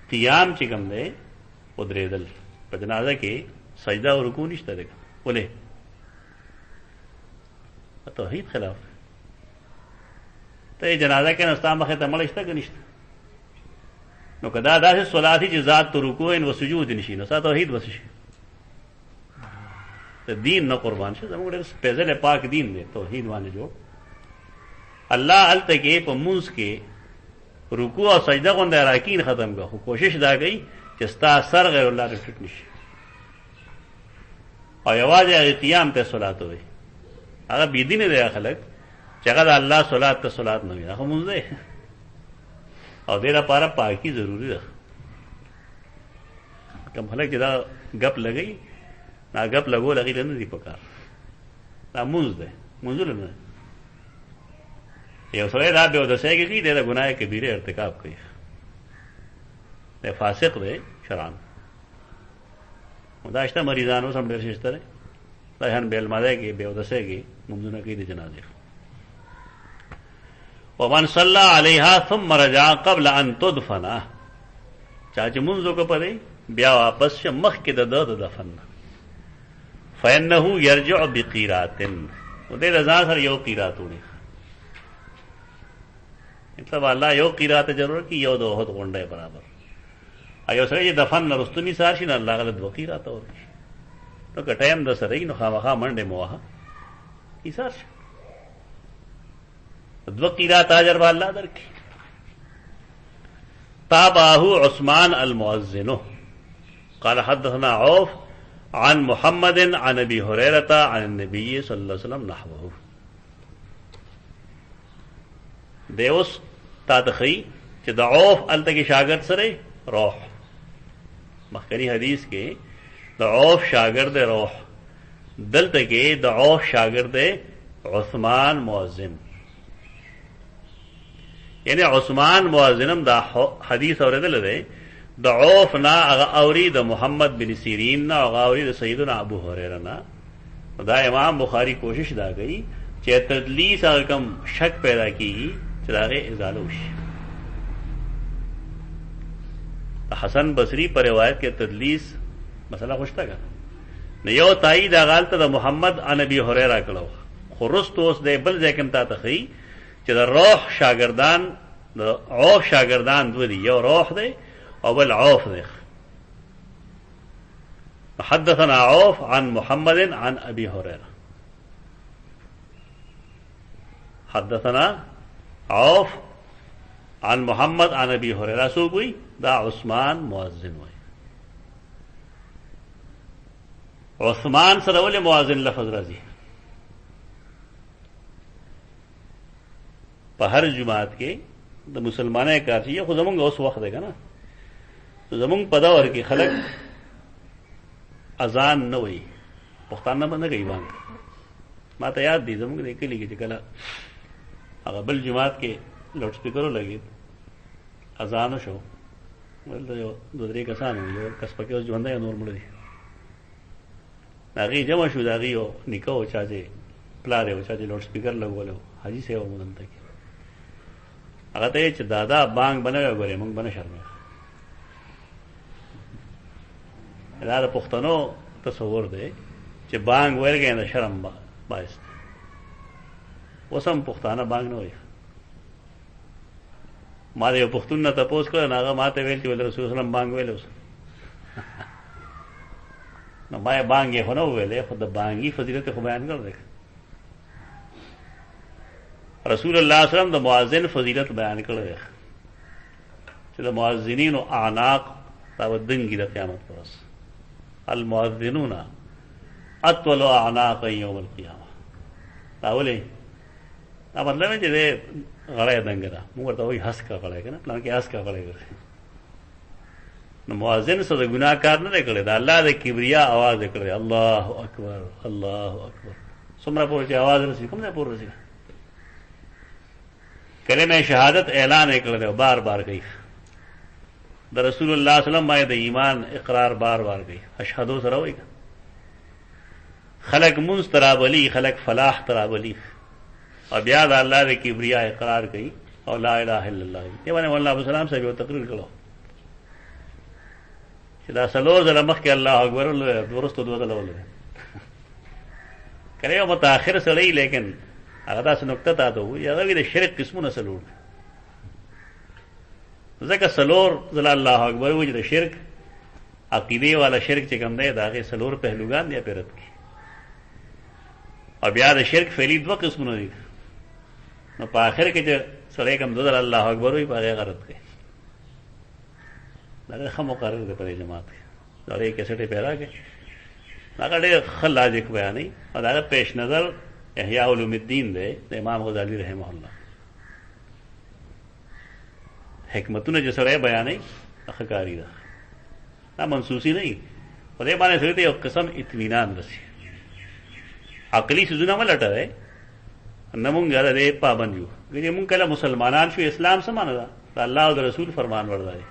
قیام چکم دے ادرے دل پا جنازہ کے سجدہ و رکوع نشتا دے گا بولے توحید خلاف تو یہ جنازہ کے نستان بخیر تملشتا کہ نشتا نو کدا دا سے صلاتی چی ذات تو رکوع و سجود نشی نو سا توحید بسشی دین نه قربان شه زموږ ډېر سپېڅلی پاک دین دی توحید باندې جوړ الله هلته کې په مونځ کې رکوع او سجده غوندې اراکین ختم کړه خو کوشش دا کوي چې ستا سر غیر الله ته ټیټ نشي او یوازې هغې قیام ته صلات وي هغه بېدینه دی خلک چې هغه د الله صلات ته صلات نه وي هغه مونځ دی او دې لپاره پاکي ضروري ده کوم خلک چې دا ګپ لګوي دا ګپ لګول هغې له نه دي پکار دا مونځ دی مونځونه نه یو سړی دا بې اودسۍ کوي دی د ګناه کبیره ارتکاب کوي دی فاسق دی شرعاً دا شته مریضان اوس هم ډېر شته دی دا هم بې علمه دی کې بې اودسۍ کې مونځونه کوي د جنازې ومن صلى عليها ثم رجع قبل ان تدفن چا چې مونځ وکړه په دی بیا واپس شه مخکې د ده د دفن نه فإنه يرجع بقيرات نو دی د ځان سره یو قیرات وړي مطلب الله یو قیرات ضرور کی یو د احد غونډه برابر ایو سره چې دفن نه رستو نثار شي نه الله غلط دو قیرات ورکړي نو که ټایم د سره نو خامخا منډې مو وهه نثار شي دو قیرات اجر به الله درکړي تابعه عثمان المؤذن قال حدثنا عوف عن محمد عن ابي هريره عن النبي صلى الله عليه وسلم نحوه دیوس تا تخی چې د عوف الته کې شاګرد سره روح مخکنی حدیث کې د عوف شاګرد روح دلته کې د عوف شاګرد عثمان مؤذن یعنی عثمان مؤذنم دا حدیث اوریدل دی د عوف نه هغه اوري د محمد بن سیرین نه هغه اوري د سیدنا ابو هريره نه دا امام بخاری کوشش دا کوي چې تدلیس هغه کم شک پیدا کیږي چې دا غي ازاله وشي حسن بصری پر روایت کې تدلیس مسله خوشته کا نه یو تایید غالطه د محمد عن ابي هريره کړو خو رستوس د بل ځکه ته تخی چې د روح شاګردان د عوف شاګردان دوی یو روح دی او بل عوف دی حدثنا عوف عن محمد عن ابي هريره حدثنا عوف عن محمد عن ابي هريره سو کوئی دا عثمان مؤذن وای عثمان سره ولې مؤذن لفظ راځي په هر جماعت کې د مسلمانانو کار شي خو زمونږ اوس وخت دی کنه زمونږ په دور کې خلک اذان نه وایي پښتانه باندې کوي باندې ما ته یاد دي زمونږ د کلی کې چې کله هغه بل جماعت کې لاؤډ سپیکرو لګید اذان شو ولته یو دوه درې کسان یو کس پکې اوس ژوندی نور مړ دي هغې جمع شو د هغې یو نیکه و چا چې پلار یې و چا چې لاؤډ سپیکر لګولی و حاجي صاحب و دلته کې هغه ته یې چې دادا بانګ به نه وی ګورې موږ به نه شرمېږو دا د پښتنو تصور دی چې بانګ ویل کوي د شرم باعث دی اوس هم پښتانه بانګ نه وایي ما د یو پښتون نه تپوس کړی نو هغه ما ته ویل چې ولې رسول وسلم بانګ ویلی اوس نو ما یې بانګ یې خو نه وویلی خو د بانګي فضیلت یې خو بیان کړی رسول الله صلی الله علیه وسلم د مؤذن فضیلت بیان کړی چې د مؤذنینو اعناق دا به دنګي د قیامت پر ورځ المؤذنون اطول اعناق یوم القیامه دا ولې دا مطلب دی چې غړی دنګ ده موږ ورته وایي هسکه غړی که نه پلان کې هسکه غړی ګرځي نو مؤذن څه د ګناه کار نه دی کړی د الله د کبریا اواز یې کړی الله اکبر الله اکبر څومره پورې چې اواز رسي کوم ځای پورې رسي کلمه شهادت اعلان یې کړی دی بار بار کوي د رسول الله صلی الله علیه وسلم باندې د ایمان اقرار بار بار کوي اشهدو سره وایي خلق منځ ترابلی خلق فلاح ترابلی او بیا د الله د کبریا اقرار کوي او لا اله الا الله دی باندې الله ابو سلام صاحب یو تقریر کړو چې دا سلور ځله مخکې الله اکبر ورستو دوه ځله ولې کله یو متأخر سړی لیکن هغه داسې نقطه تا ته وایي هغه د شرک قسمونه سلور ځکه سلور ځله الله اکبر وایي د شرک عقیدې والا شرک چې کوم دی د هغې سلور پهلوګان دی پې رد کړي او بیا د شرک فعلی دوه قسمونه دي. نو په آخر کې چې سړی کوم دوه الله اکبر وي په هغه غلط کوي. دا ښه مقرر دی په دې جماعت کې. دا یې کیسټې پیدا کړي هغه ډېر ښه لاجک بیانوي او د هغه پیش نظر احیاء علوم الدین دی د امام غزالی رحمه الله. حکمتونه چې سړی بیانوي ښه کاري ده، دا منسوسي نه وي. په دې باندې سړي ته یو قسم اطمینان رسي. عقلي څیزونه مه لټوئ، نه مونږ د دې پابند یو. چې مونږ کله مسلمانان شو اسلام څه معنی ده؟ د الله او د رسول فرمان برداري.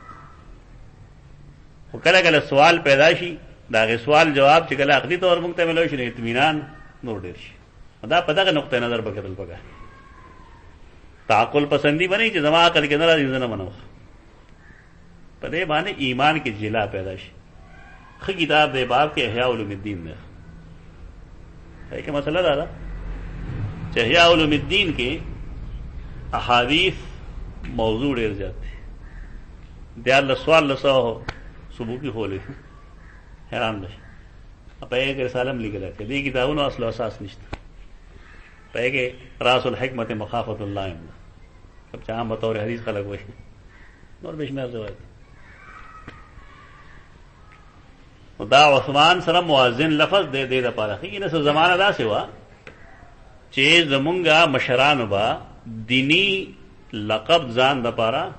خو کله کله سوال پیدا شي، د هغې سوال جواب چې کله عقلي طور مونږ ته ملوي شي نو اطمینان نور ډېر شي. دا په دغه نقطه نظر به کتل پکار. تعقل پسندي به نه وي چې زما عقل کې نه راځي زه نه منم. په دې باندې ایمان کې جلا پیدا شي. ښه کتاب دی باب کې احیاء علوم الدین دی. ہے کہ مسئلہ دادا چې احیاء علوم الدین کې احادیث موضوع ډېر زیات دي. دیارلس څوارلس سوه ثبوتي خولې حیران بشي. په هغې کې رساله هم لیکلی چې دې کتابونو اصل و اساس نشته. په هغې کې راس الحکمت مخافت الله هم ده، چې عام بطور حدیث خلک وایي. نور بې شمېر روایت. دا عثمان سره موازن لفظ دے دے دپاره خیږي. نه څه زمانه داسې وه چې زمونږه مشرانو به دیني لقب ځان دپاره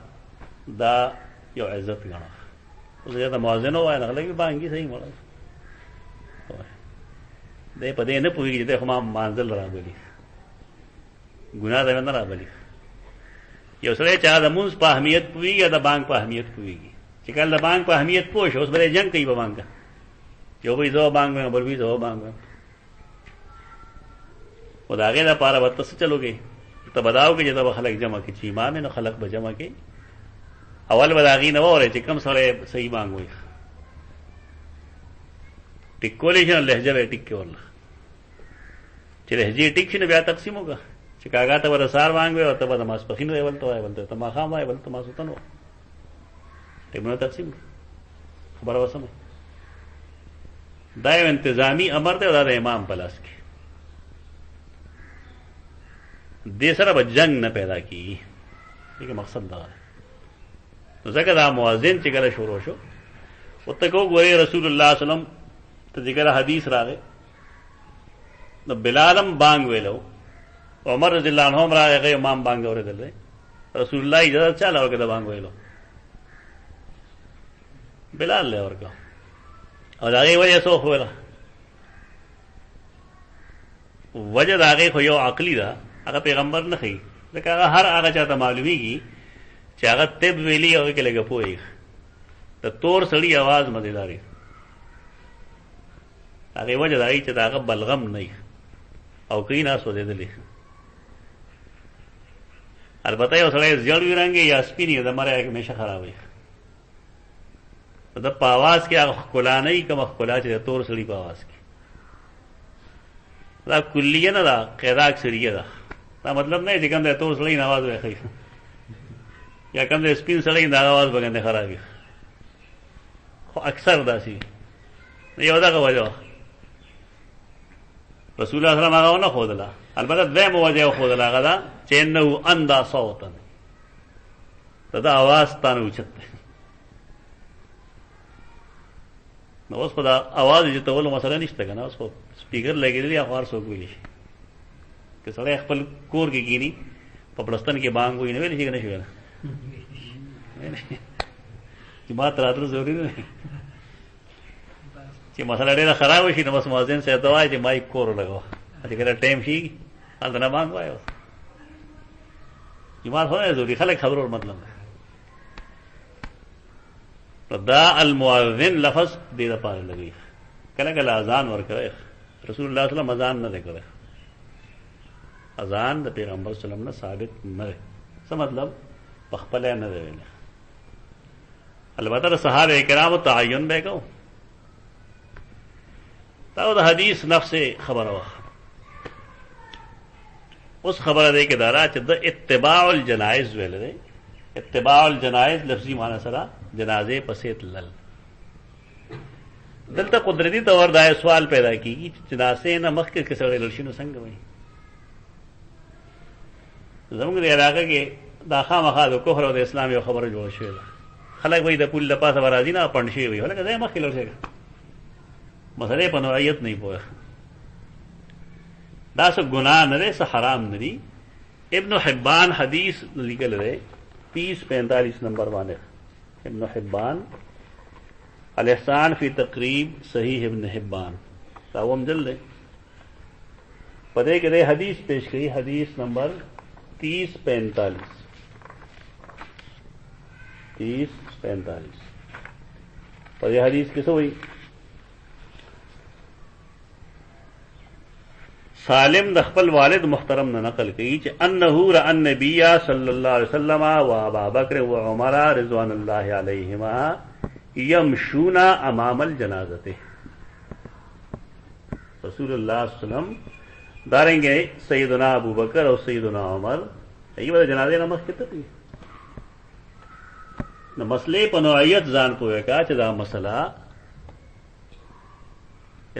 دا یو عزت ګڼه. اوس یا د موازن ووایه نه خلک بانګي صحیح مړه دی په دې نه پوهېږي چې دی خو ما مانځل رابلي، ګناه ته نه رابلي. یو سړی چې هغه د مونځ په اهمیت پوهېږي یا د بانک په اهمیت پوهېږي. چې کله د بانک په اهمیت پوه شو اوس به جنګ کوي په بانکه. یو به زه بانک وایم بل به زه بانک وایم. خو د هغې دپاره به ته څه چلو کوې؟ ته به دا وکړې چې ته به خلک جمع کړي چې امام یې نو خلک به جمع کړي. اول به د هغې نه واورئ چې کوم سړی صحیح بانک وایي. ټیک کولی شي نو لهجه به یې ټیک کړي ورله. چې لهجې ټیک شي نو بیا تقسیم وکړه چې کاکا ته به د سهار بانک وایي او ته به د ماسپښین وایي، بل ته وایي، بل ته ماښام وایي، بل ته ماسخوتن وایي. ټیمونه تقسیم کړي. خبره به سمه. دا یو انتظامی امر دی او دا د امام په لاس کې. دې سره به جنگ نه پیدا کېږي. دې مقصد دا دی. نو ځکه دا موازن چې کله شروع شو ورته کو ګورې رسول الله صلی الله علیه وسلم ته چې کله حدیث راغی نو بلال هم بانګ ویلو، عمر رضی الله عنه هم راغی هغه امام بانګ اورېدل دی. رسول الله اجازه چاله ورکړه د بانګ ویلو؟ بلال له ورکړه. او د هغې وجه څه وښویله؟ وجه د هغې خو یو عقلي ده، هغه پیغمبر نه ښیي. ځکه هغه هر هغه چا ته معلومیږي چې هغه طب ویلي هغې کې لږه پوهېږي. د تور سړي اواز مزېدار وي. هغې وجه د هغې چې د هغه بلغم نه وي او کوي نه سوځېدلی. البته یو سړی زیړ وي رنګې یا سپین یې د مرۍ همیشه خراب وي. د په اواز کې هغه ښکلا نه وي کومه ښکلا چې د تور سړي په اواز کې. دا کلیه نه ده، قاعده اکثریه ده. دا مطلب نه دی چې کوم د تور سړي نه اواز وایي یا کوم د سپین سړي د اواز به ګنې خراب وي. خو اکثر داسې وي. یو دغه وجه وه رسول الله صلی الله علیه وسلم هغه ونه ښودله. البته دویمه وجه یې وښودله هغه ده چې انه اندا صوتا، د ده اواز تا نه اوچت دی. نو اوس خو دا اواز جتولو مسله نشته که نه. اوس خو سپیکر لګېدلي خو هر څوک ویلی شي. که سړی خپل کور کې کښېني په پړستن کې بانګ وایي نو ویلی شي که نه شي ویلی؟ جومات ته راتلو ضروري نه دی. چې مسله ډېره خرابه شي نو بس مؤذن صاحب ته وایي چې مایک کور ولګوه، چې کله ټایم شي هلته نه بانګ وایه. جومات خو نه ضروري، خلک خبرو مطلب دی. دا المؤذن لفظ دې دپاره لګوي. کله کله اذان ورکوي. رسول الله صلی الله علیه وسلم اذان نه دی کړی. اذان د پیغمبر صلی الله علیه وسلم نه ثابت نه دی. څه مطلب؟ په خپله نه دی ویلی. البته د صحابه کرامو تعین به یې کوو. دا د حدیث نفس خبره وه. اوس خبره دی کې دا را چې د اتباع الجنائز ویل دی. اتباع الجنائز لفظي معنی سره جنازې پسې تلل. دلته قدرتی طور دا سوال پیدا کیږي چې جنازې نه مخکې کې سړی لړ شي نو څنګه وایي؟ زموږ د علاقه کې دا خامخا د کفر او د اسلام یو خبره جوړه شوې ده. خلک وایي د پول د پاسه به راځي نه پنډ شوي وي، هلکه ځای مخکې لړ شي، مسلې په نوعیت نه پوهه. دا څه ګناه نه دی، څه حرام نه دی. ابن حبان حدیث لیکل دی 3045 نمبر باندې. ابن حبان الاحسان فی تقریب صحیح ابن حبان تاوم جلد ہے پدے کہ حدیث پیش کی، حدیث نمبر 3045 پدے حدیث کس ہوئی؟ سالم د خپل والد محترم نے نقل کی کہ انه رأى النبي صلی اللہ علیہ وسلم و ابا بکر و عمر رضوان اللہ علیہما یمشون امام الجنازہ. رسول اللہ صلی اللہ علیہ وسلم داریں گے سیدنا ابو بکر اور سیدنا عمر یہ بڑے جنازے نمک کتنے تھی نہ مسئلے پنوعیت زان پوئے کا چدا مسئلہ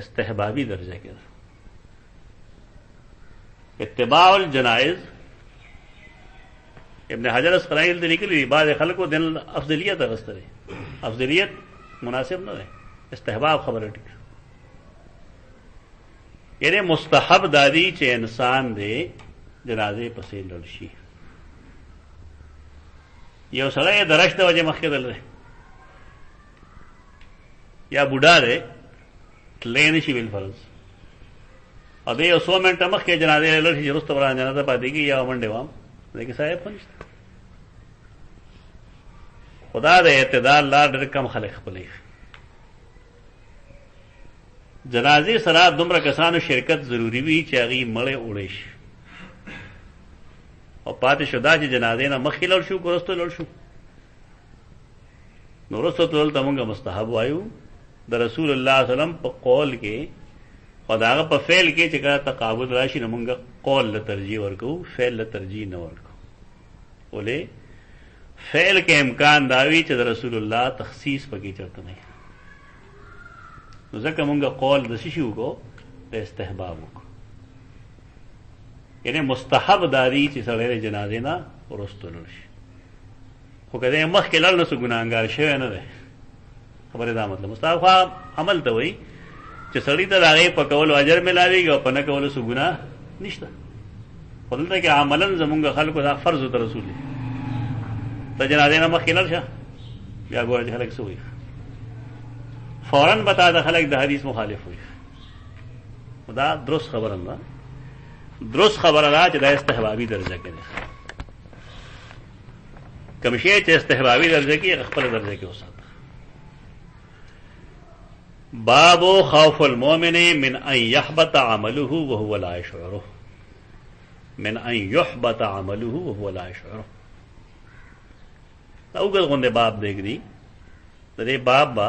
استحبابی درجے کے اتباع الجنائز. ابن حجر اسقلانی دلی کے لیے بعض خلق کو دن افضلیت اغسطر ہے، افضلیت مناسب نہ ہے، استحباب خبر ہے. یعنی مستحب دادی چے انسان دے جنازے پسے لڑشی یہ سڑے درشت وجہ مخی دل رہے یا بوڑھا دے لینشی بالفرض اور دے 100 منٹ مخ کے جنازے لڑشی جرست بران جنازہ پاتی کی یا منڈے وام لیکن صاحب پنشت خدا دے اعتدال لا ڈر کم خلق پلی جنازے سرا دمر کسانو شرکت ضروری بھی چاغی مڑے اوڑیش اور پات شدہ چی جنازے نہ مخی لڑشو کرستو لڑشو نورستو تلل تمونگا مستحب وایو دا رسول اللہ صلی اللہ علیہ وسلم پا قول کے اور داغا پا فعل کے چکا تقابل راشی نمونگا قول لترجیح ورکو فعل لترجیح نورکو بولے فعل کے امکان داوی چا دا رسول اللہ تخصیص پکی چرتا نہیں ذکر منگا قول دسیشو کو دا استحبابو کو یعنی مستحب داری چی سڑے جنازے نا ورستو لڑشی خو کہتے ہیں مخ کے لڑنا سو گناہگار شوئے نا دے خبر دا مطلب مستحب خواہ عمل تا وئی چی سڑی تا داغی پا کولو عجر ملاوی گا پا نکولو سو گناہ نشتا خودلتا کہ عملاً زمونگا خلقو دا فرض تا رسولی تا جنازے نا مخ کے لڑشا یا گوڑا جی خلق سو ہوئی فوراً بتا دا خلق دا حدیث مخالف ہوئی دا درست خبر اللہ درست خبر اللہ چا دا استحبابی درجہ کے دے کمشی چا استحبابی درجہ کی اخبر درجہ کے ہو سکتا. باب خوف المومن من ان يحبط عمله وهو لا يشعره من ان يحبط عمله وهو لا يشعره. اوگل غندے باب دیکھ دی دے باب با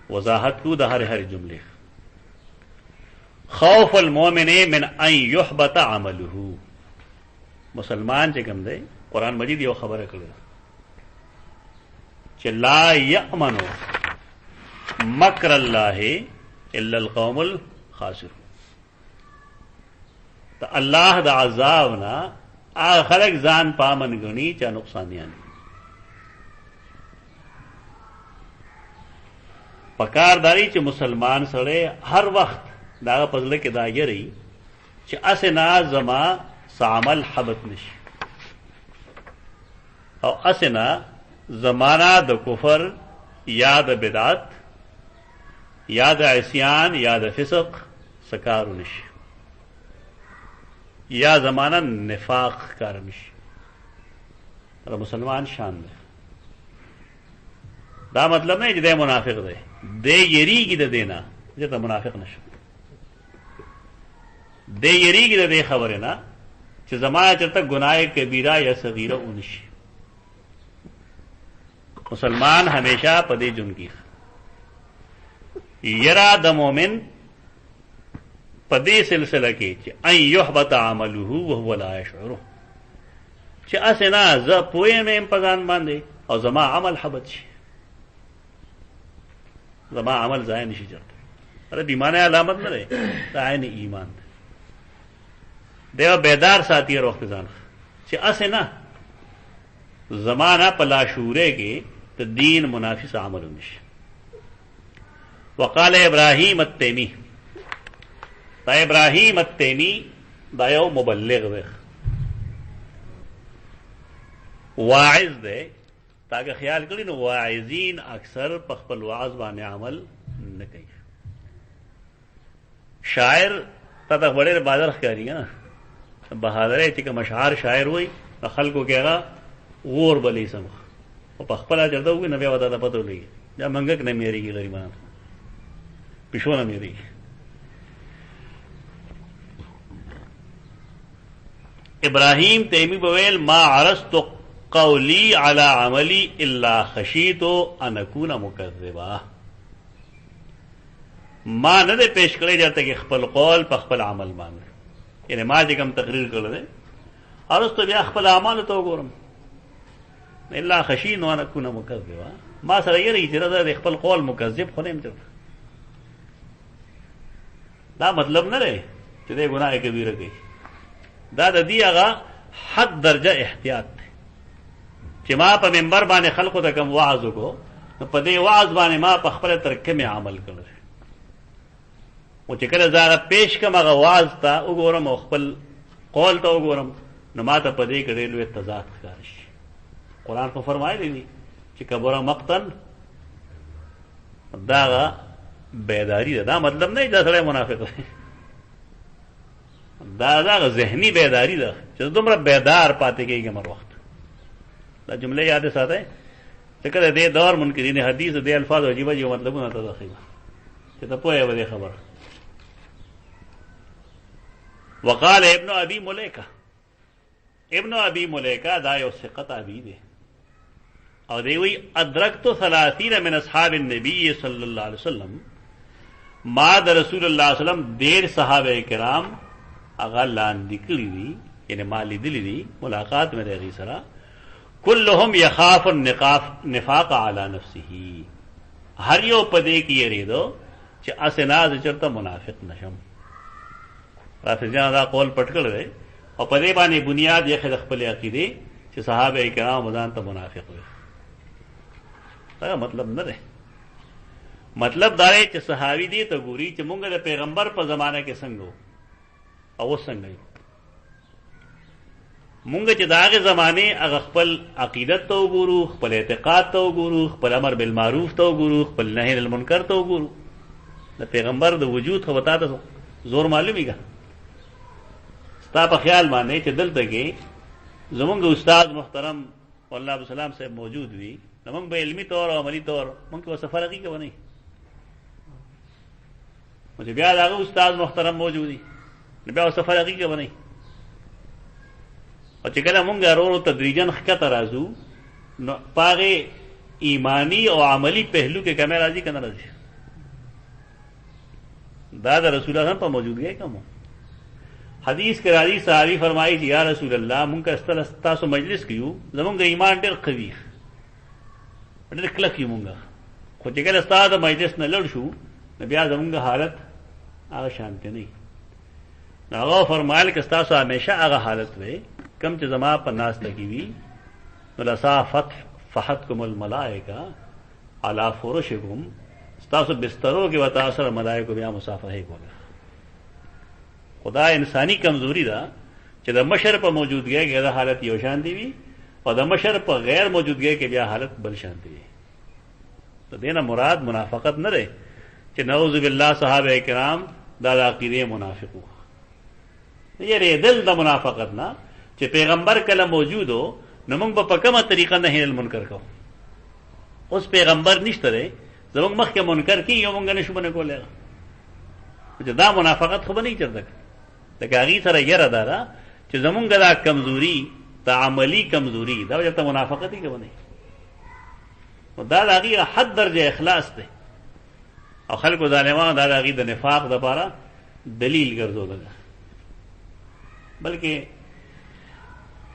وضاحت کو دا ہر جملے خوف المومن من ان يحبط عمله. مسلمان چکم دے قرآن مجید یہ خبر کرے کہ لا یأمن مکر اللہ الا القوم الخاسرون. تو اللہ دا عذابنا خلق زان پامن گنی چا نقصانیانی پکار داری چ مسلمان سڑے ہر وقت دا پزلے کے دا یہ رہی چ اسنا زما سعمل حبت نش او اسنا زمانہ د کفر یا د بدعت یا د عصیان یا د فسق سکار نش یا زمانہ نفاق کار نش. اور مسلمان شان دے دا مطلب نہیں جدے منافق دے یری کی دے دینا جتا منافق نشو دے یری کی دے خبر ہے نا چھ زمانہ چلتا گناہ کبیرہ یا صغیرہ اونش. مسلمان ہمیشہ پدے جن کی یرا دا مومن پدے سلسلہ کی چھ ان یحبط عملہ وہو لا یشعرہ چھ اسنا ز پوئے میں امپزان باندے اور زما عمل حبت چھ زما عمل ضایع نشي چرته. اره بیمانه علامت نه ده، دا عین ایمان ده. دیو بیدار ساتي هر وخت ځان چې اسه نه زمانہ په لاشوره کې ته دین منافس عمل نشي. وقال ابراهيم التيمي، دا ابراهيم التيمي دا یو مبلغ دی، واعظ دی. تاکہ خیال کړی نو واعظین اکثر په خپل وعظ باندې عمل نه کوي. شاعر تا ته وړې بازار ښکاری نه بهادر چې کوم اشعار شاعر وای خلکو کې هغه غور بلی سم او په خپل چرته وي نه بیا ودا ته پته ولګي دا منګک نه میریږي غریبان پښو نه میریږي. ابراهیم تیمی بویل ما عرضت قولی علی عملی الا خشیت ان اکون مکذبا. ما نه پیش کړی جاته کې خپل قول په خپل عمل باندې، یعنی ما چې کوم تقریر کړل دي عرضت بیا خپل اعمال ته وګورم الا خشین ان اکون مکذبا. ما سره یې چې د خپل قول مکذب خو نه مته، دا مطلب نه دی چې د ګناه کبیره کوي. دا د دې هغه حد درجه احتیاط دی چې ما په منبر باندې خلکو ته کوم وعظ وکړو نو په دې وعظ باندې ما په خپل ترکه می عمل کړل، او چې کله زه پیش کوم هغه وعظ ته وګورم او خپل قول ته وګورم نو ما ته په دې کې ډېر لوی تضاد ښکار شي. قرآن په فرمایلی دی چې کبره مقتن دا بیداری ده. دا مطلب نه چې سړی منافق دی، دا ذهنی بیداری ده چې دومره بیدار پاتې کېږي هر وخت. دا جمله یاد ساتئ چې کله دې دور منکرین حدیث دې الفاظ عجیب عجیب مطلبونه ته داخله چې ته پوهه به خبره. وقال ابن ابي مليكه، ابن ابي مليكه دا یو ثقه تابعی دی او دی وی ادرکت 30 من اصحاب النبي صلی الله علیه وسلم، ما د رسول الله صلی الله علیه وسلم ډیر صحابه کرام هغه لاندې کړي دي، یعنی ما لیدلی دي ملاقات مې دغې سره. كلهم يخاف النفاق على نفسه، هر یو پدې کې یریدو چې اسناز چرته منافق نشم. رافضیان دا قول پټ کړل دی او پدې باندې بنیاد یې خل خپل عقیده چې صحابه کرام ځان ته منافق وي. دا مطلب نه دی. مطلب دا دی چې صحابي دي ته ګوري چې مونږ د پیغمبر په زمانه کې څنګه او څنګه یو مونږ چې داغه زمانه هغه خپل عقیدت ته وګورو، خپل اعتقاد ته وګورو، خپل امر بالمعروف ته وګورو، خپل نهی عن المنکر ته وګورو. د پیغمبر د وجود خو وتا ته زور معلومیږي. ستا په خیال باندې چې دلته کې زمونږ استاد محترم والله ابو سلام صاحب موجود وي نو موږ به علمي طور او عملی طور موږ په سفر کې کوو نه او چې بیا داغه استاد محترم موجود دي نو بیا سفر کې کوو نه. او چې کله مونږ ورو تدریجن ښکته راځو نو پاغه ایمانی او عملی پهلو کې کمه راځي کنه راځي. دا د رسول الله په موجودګۍ کوم حدیث کې راځي صحابي فرمایي چې یا رسول الله مونږ استل تاسو مجلس کیو زمونږ ایمان ډېر قوي ډېر کلک یو مونږ، خو چې کله ستاسو مجلس نه لړ شو نو بیا زمونږ حالت هغه شانته نه. نو هغه فرمایل چې تاسو همیشه هغه حالت وي کم چې زما په ناس لګي وي نو لصافت فحتکم الملائکه علی فرشکم، تاسو بسترو کې وتا سره ملائکه بیا مصافحه کوي. خدا انسانی کمزوری ده چې د مشر په موجودګۍ کې دا حالت یو شان دی وي او د مشر په غیر موجودګۍ کې بیا حالت بل شان دی. ته دینه مراد منافقت نه ده چې نعوذ بالله صحابه کرام دا د عقیده منافقو. یې ردل د منافقت نه چې پیغمبر کله موجودو نو موږ په کومه طریقه نه هیل منکر کوو. اوس پیغمبر نشته دی زموږ مخکې منکر کی یو موږ نشو باندې کولای. چې دا منافقت خو به نه چرته لکه هغې سره یره دا ده چې زمونږ دا کمزوري د عملي کمزوري دا ورته منافقت یې کوي. نو دا د هغې حد درجه اخلاص دی او خلکو ظالمانو دا د هغې د نفاق دپاره دلیل ګرځودل. بلکې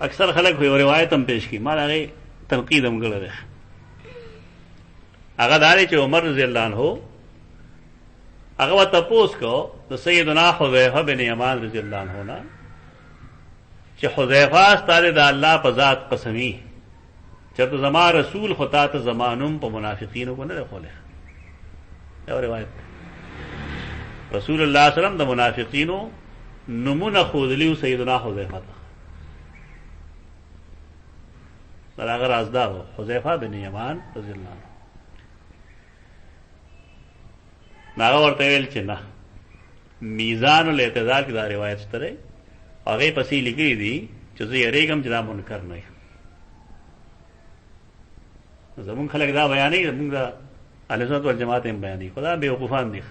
اکثر خلک یو روایت هم پیش کی ما د هغې تنقید هم کړی دی. هغه داري چې عمر رضی الله عنه هغه تپوس کو د سیدنا حذیفه بن یمان رضی الله عنه نه چې حذیفه ستاره د الله په ذات قسمی چې ته زما رسول خطا ته زمانم په منافقینو کو نه خوله یو روایت رسول الله صلی الله علیه وسلم د منافقینو نمونه خودلیو سیدنا حذیفه ته دا هغه راز دا حذیفه بن یمان رضی الله عنه ناغه ورته ویل چې نه میزان الاعتدال کې دا روایت ستره هغه پسې لیکلي دي چې زه یریګم چې دا منکر نه زمون خلک دا بیانې زمون دا اهل سنت والجماعت هم بیانې خدا بیوقوفان دي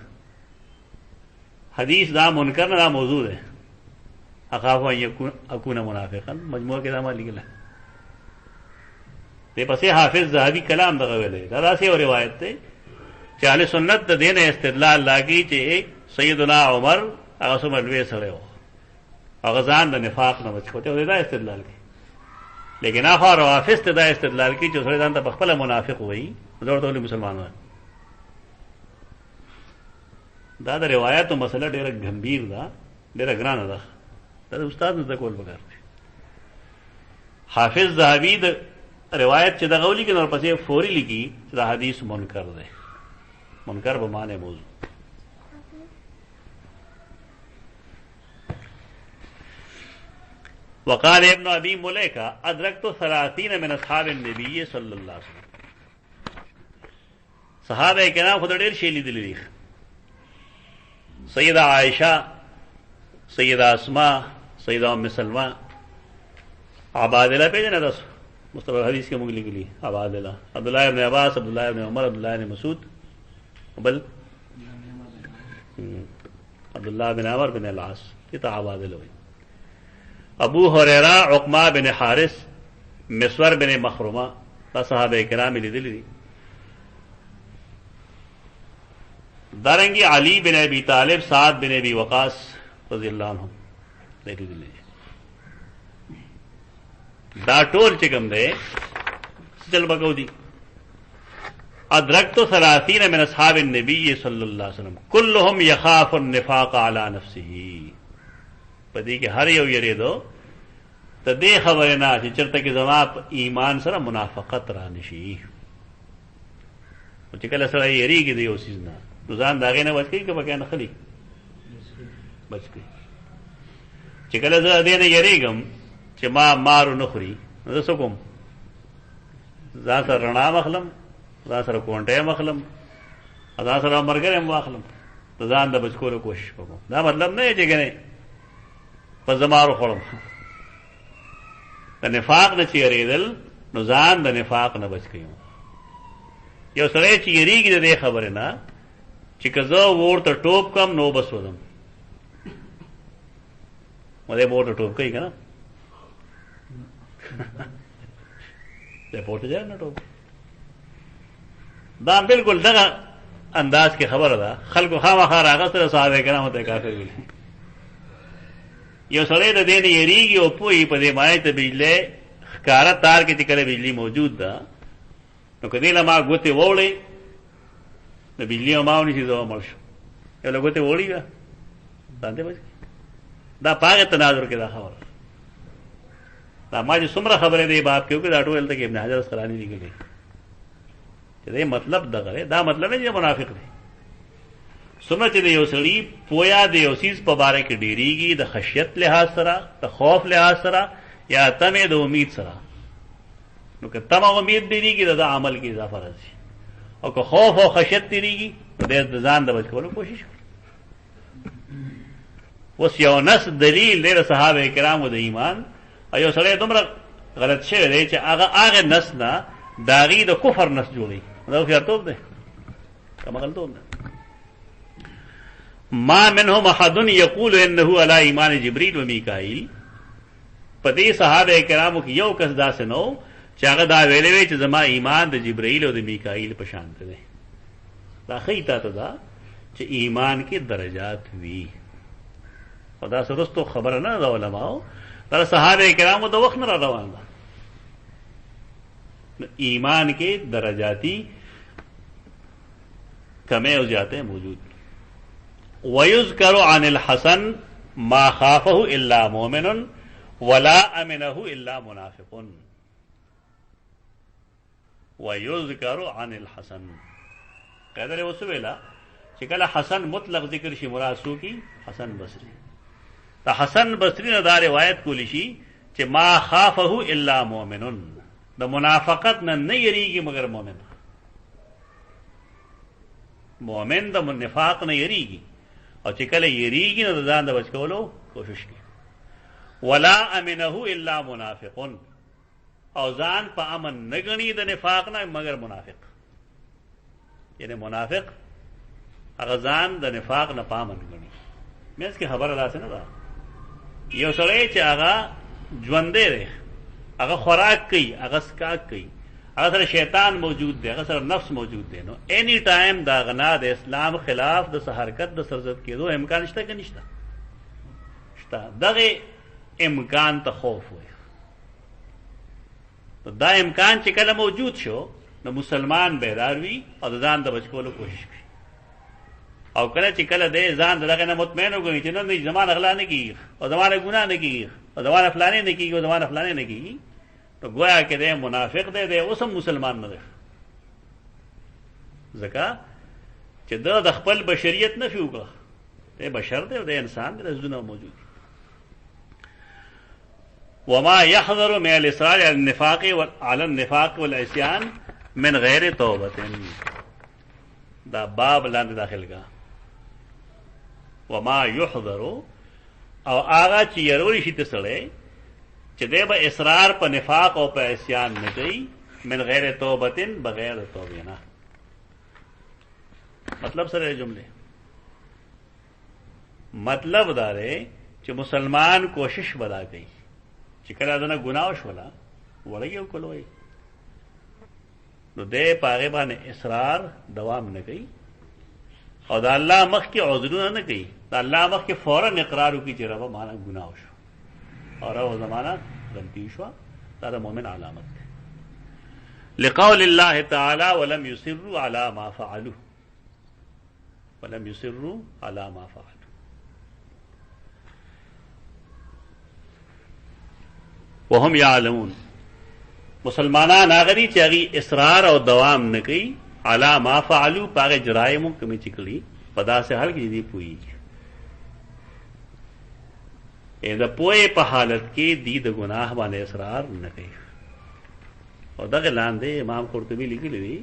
حدیث دا منکر نه دا موضوع ده اخاف ان اكون منافقا مجموعه کې دا ما لیکل ته پسې حافظ ذهبي کلام دغه ویلې دا راسي روایت ته چې اهل سنت د دین استدلال لاګي چې سیدنا عمر هغه سم لوي سره و هغه ځان د نفاق نه بچ کوته دا استدلال کوي لیکن اخر روافض ته دا استدلال کوي چې سره ځان ته خپل منافق وایي ضرورت ولې مسلمان دا د روایتو مسله ډیره گمبیر ده ډیره ګرانه ده دا استاد نه کول وکړي حافظ ذهبی د روایت چې د غولی کې نور پسې فوري لګي چې دا حدیث منکر ده منکر به معنی موضوع وقال ابن ابي مليكه ادركت 30 من اصحاب النبي صلى الله عليه وسلم صحابه کرام خود ډیر شی لیدلی دي سیدہ عائشہ سیدہ اسماء سیدہ ام سلمہ عبادلہ پہ جانا دس مستقبل حدیث کے مغلی کے لیے عبادلہ عبداللہ ابن عباس عبداللہ ابن عمر عبداللہ ابن مسعود بل عبداللہ بن عمر بن العاص یہ تو عبادلہ ہوئی ابو حریرہ عقمہ بن حارث مسور بن مخرمہ دا صحابہ کرام لیدلی دي دارنگی علی بن ابی طالب سعد بن ابی وقاص رضی اللہ عنہ دا ټول چې کوم دی چل بکو دي ادرکت 30 من اصحاب النبي صلی الله علیه وسلم كلهم يخاف النفاق على نفسه پدې کې هر یو یریدو ته دې خبره نه چې چرته کې زما ایمان سره منافقت را نشي او چې کله سره یریږي دی اوسې نه ځان داغه نه بچ کی که پکې نه خلی بچ کی چې کله زه دې نه یریږم چې ما مارو نه خوري زه څه کوم ځان سره رڼا مخلم ځان سره کونټه مخلم ځان سره مرګره مخلم ځان د بچ کولو کوشش کوم دا مطلب نه چې کنه په زمارو خورم د نفاق نه چیرېدل نو ځان د نفاق نه بچ کيم یو سره چې یریږي د خبره نه چې کزه ورته ټوپ کم نو بس ودم مده ورته ټوپ کوي کنه ته پورته ځه نه ټوپ دا بالکل دغه انداز کې خبره ده خلکو خامخا راغ سره صحابه کرام ته کافر ویل یو سره د دین یریږي او پوي په دې مای ته بجلی ښکارا تار کې چې کله بجلی موجود ده نو کدی له ما ګوته وولې د بجلی او ماونی چې زو مړ شو یو له ګوته وولې دا باندې بچ دا پاګه تناظر کې دا خبره دا ما چې څومره خبره دی باب کې او دا ټول ته کې ابن حجر اسقلانی لیکلي چې دا مطلب دغه دا مطلب نه چې منافق دی څومره چې یو سړی پویا دی او سیس په باره کې ډیریږي د خشیت لحاظ سره د خوف لحاظ سره یا تمه د امید سره نو که تمه امید ډیریږي د عمل کې اضافه راځي او که خوف او خشیت ډیریږي د ځان د بچ کولو کوشش کوي اوس یو نس دلیل دی صحابه کرامو د ایمان ایو سره دومره غلط شوی دی چې هغه نس نه داغي د کفر نس جوړي دا خو یارتوب دی کوم غلطوب دی ما منهم احد يقول انه على ایمان جبريل و میکائیل پدې صحابه کرامو کې یو کس داسې نو چې هغه دا ویلې وی چې زما ایمان د جبرائیل او د میکائیل په شان دی دا خیته ته دا چې ایمان کې درجات وی خدا سرستو خبر نه دا علماء دا صحابه کرامو د وخت نه را روان ده ایمان کې درجاتی कमे और ज्यादा मौजूद। वयुज़करु अनिल हसन मा खाफहु इल्ला मोमिनुन वला अमिनहु इल्ला मुनाफिकुन। वयुज़करु अनिल हसन कहते उस वेला चिकला हसन मुतलक जिक्र शी मुरासू की हसन बसरी तो हसन बसरी ने दा रिवायत को लिशी चे मा खाफहु इल्ला मोमिनुन द मुनाफकत न नहीं यरीगी मगर मोमिन मोमिन द निफाक न यरीगी और चिकले यरीगी न दान द बच को कोशिश की। वला अमिनहु इल्ला मुनाफिकुन और जान पा अमन न गणी द निफाक न मगर मुनाफिक यानी मुनाफिक अगर जान द निफाक न पामन गणी मैं इसकी खबर अदा से न था ये सड़े चे आगा ज्वंदे रे अगर खुराक कई अगर स्काक कई अगर सर शैतान मौजूद दे अगर सर नफ्स मौजूद दे नो एनी टाइम दागना दे इस्लाम खिलाफ द हरकत द सरजद के दो इम्कान निश्ता के निश्ता दगे इम्कान तो खौफ हुए तो दा इम्कान चिकल मौजूद शो न मुसलमान बेदार हुई और दान द बचकोलो कोशिश की और कल चिकल दे जान ददा के मुतमैन हो गई चिन्ह नहीं जमान अगला ने की और जमाने गुनाह ने की और जमाना फलाने ने की और जमाना फलाने ने की तो गोया के दे मुनाफिक दे वो सब मुसलमान न दे जका चे द खपल बशरियत न फ्यूका ते बशर दे इंसान दे जुना मौजूद वमा यहज़रु मिनल इसरार अल निफाक वल इस्यान मिन गैर तौबतिन दा बाब लांद दाखिल का वमा युहज़रु और आगा चियरोरी शी तसड़े चदे ब इसरार पर निफाक और पर इस्यान न गई मिन गैर तौबतिन बगैर तौबेना मतलब सर जुमले मतलब दारे कि मुसलमान कोशिश बदा गई चिकला दना गुनाश वाला वड़े कोलोई तो दे पागे बा ने इसरार दवाम न गई और अल्लाह मख के औजरू न गई अल्लाह मख के फौरन इकरार की चिरवा माना गुनाश और वो जमाना गलती हुआ तारा मोमिन अलामत है लिक़ौलिल्लाहि तआला वलम युसिर्रु अला मा फ़अलू वलम युसिर्रु अला मा फ़अलू वहम यालमून मुसलमाना नागरी चागी इसरार और दवाम न कई अला मा फ़अलू पागे जराइमों कमी चिकली पदा से हल की पुई पोए पहालत के दीद गुनाह वाले इसरार न कही और दग लांदे इमाम कुर्तुबी लिखी ली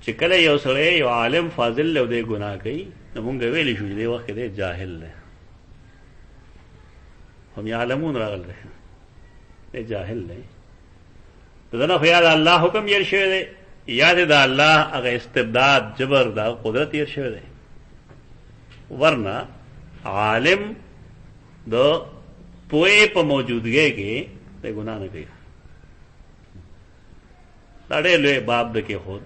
चिकले यो सड़े यो आलिम फाजिल दे गुनाह कही न मुंगे वेली शुज दे वक्त दे जाहिल ने हम यालमून रागल रहे जाहिल ने तो जना ख्याल अल्लाह हुक्म यरशे दे याद दा अल्लाह अगर इस्तिबदाद जबर दा कुदरत यरशे दे वरना आलिम दो पोए पर मौजूदगी के ते गुनाह न किया ताड़े ले बाप दे के खुद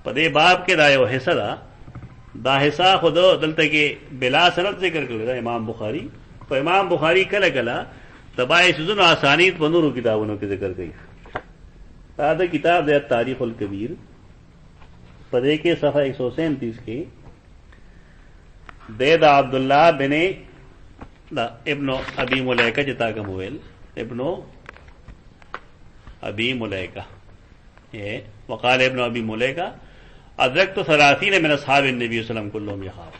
पदे बाप के दायो हिस्सा दा हिस्सा खुद दलते के बिला सनद जिक्र कर इमाम बुखारी तो इमाम बुखारी कल कला तबाई सुजुन आसानी बनूर किताबों के जिक्र गई ताद किताब दे तारीख उल कबीर पदे के सफा 137 के दे दा अब्दुल्ला बिने इब्नो अबी मुलैका जिता का मोबाइल इब्नो अबी मुलैका ये वकाल इब्नो अबी मुलैका अदरक तो सलासी ने मेरा साहब नबी वसल्लम कुल्लुम यहाब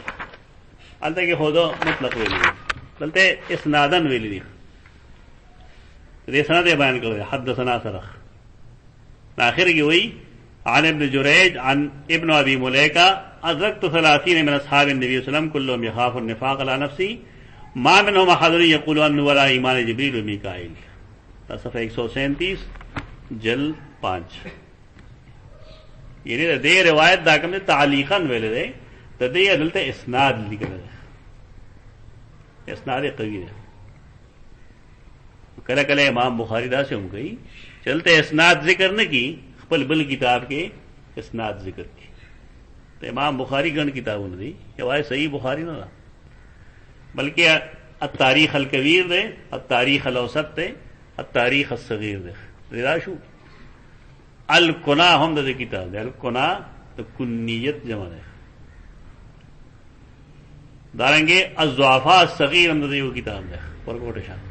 अंत के खुदो मुतलक वेली चलते इसनादन वेली रेसना दे बयान कर हदसना सरख आखिर की हुई आन इब्न जुरैज आन इब्नो अबी मुलैका अदरक तो सलासी ने मेरा साहब नबी वसल्लम कुल्लुम यहाब निफाक अला नफ्सी मा मिन महदरी यकुल वला ईमान जिब्रील व मीकाईल सफ़ा 137 जल 5 यानी दे रिवायत दाकम ने तालीखन वेले दे तदे अदलते इस्नाद लिखल इस्नाद कवी है कल कल इमाम बुखारी दा से हम गई चलते इस्नाद जिक्र न की खपल बल किताब के इस्नाद जिक्र की तो इमाम बुखारी गण किताब दी वाय सही बुखारी ना बल्कि तारीख अल कबीर दे तारीख अल औसत दे तारीख अल सगीर दे रिदाशु अल कुना हम दे किताब दे अल कुना तो कुन्नियत जमा दे دارنګه الضعفاء الصغير هم د یو کتاب ده ورکوټه شان.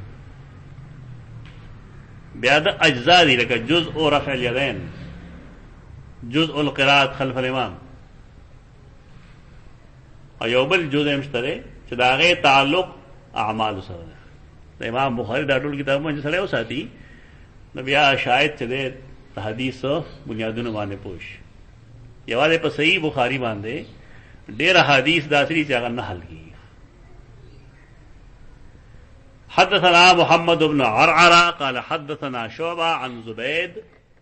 بیا د اجزا دي لکه جزء رفع الیدین، جزء القراءة خلف الامام، او یو بل جزء مشتره چې دا غي تعلق اعمال سره ده. د امام بخاری دا ټول کتابونه چې سره وساتي نو بیا شاید چې د حدیث بنیادونو باندې پوښ یواله په صحیح بخاری باندې ډېر حدیث داسري چې هغه نه حل کیږي. حدثنا محمد بن عرعرة قال حدثنا شعبة عن زبيد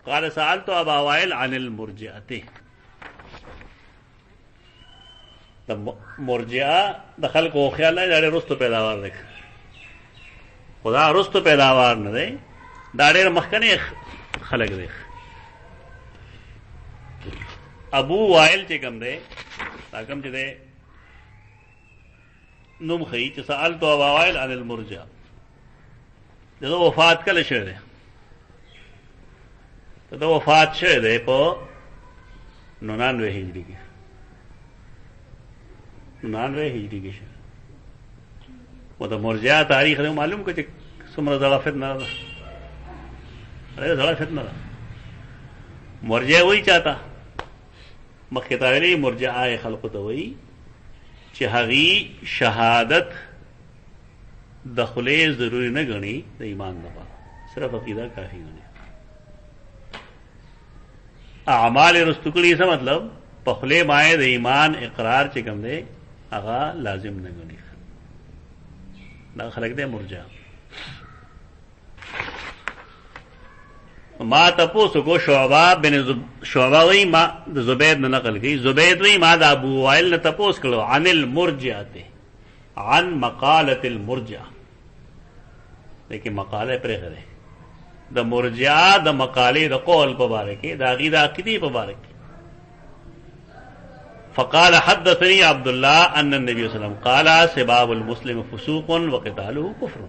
قال سألت أبا وائل عن المرجئة. مرجئه د خلکو خیال نه لري رستو پیداوار دی، خدا رستو پیداوار نه دی، دا ډېر مخکنی خلک دی. ابو وائل چې کوم دی دا کوم چې دی نوم خی چې سألت ابا وائل عن المرجئه، دغه وفات کله شوی دی؟ دغه وفات شوی دی په 99 هجری کې، 99 هجری کې شوی. و د مرجئه تاریخ نه معلوم کړي څومره زړه فتنه ده، ډېره زړه فتنه ده. مرجئه وایي چاته مخکې ته ویلي مرجئه خلقو ته وایي چې هغې شهادت د خولې ضروري نه ګڼي د ایمان لپاره، صرف عقیده کافي ګڼي. اعمال رستو کړي څه مطلب په خولې باندې د ایمان اقرار چې کوم دی هغه لازم نه ګڼي. دا خلک دی مرجئه. ما تپوسو کو شعبہ بن شعبہ وی ما د زبید نه نقل کی، زبید وی ما د ابو وائل نه تپوس کړو عن المرجئه، عن مقاله المرجئه، لیکن مقاله پرې غره د مرجئه د مقاله د قول په باره کې د عقیده عقیدی په باره کې. فقال حدثني عبد الله ان النبي صلى الله عليه وسلم قال سباب المسلم فسوق وقتاله كفر.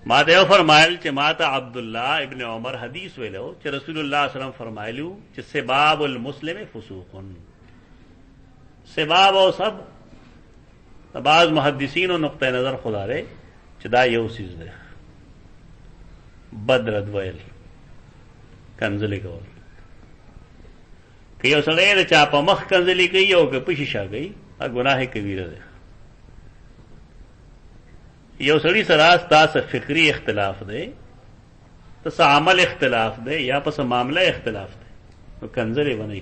ما ته فرمایل چې ما ته عبد الله ابن عمر حدیث ویلو چې رسول الله صلی الله علیه وسلم فرمایلو چې سباب المسلم فسوق. سباب او سب بعض محدثین او نقطه نظر خدا لري چې دا یو چیز ده، بدرد ویل کنځلې کول. که یو سړی د چا په مخ کنځلې کوي او که په شیشه کوي دا ګناه کبیره ده. یو سړی سره ستاسو فکری اختلاف دی، تاسو عمل اختلاف دی، یا پس معاملہ اختلاف دی، نو کنځلې ونی.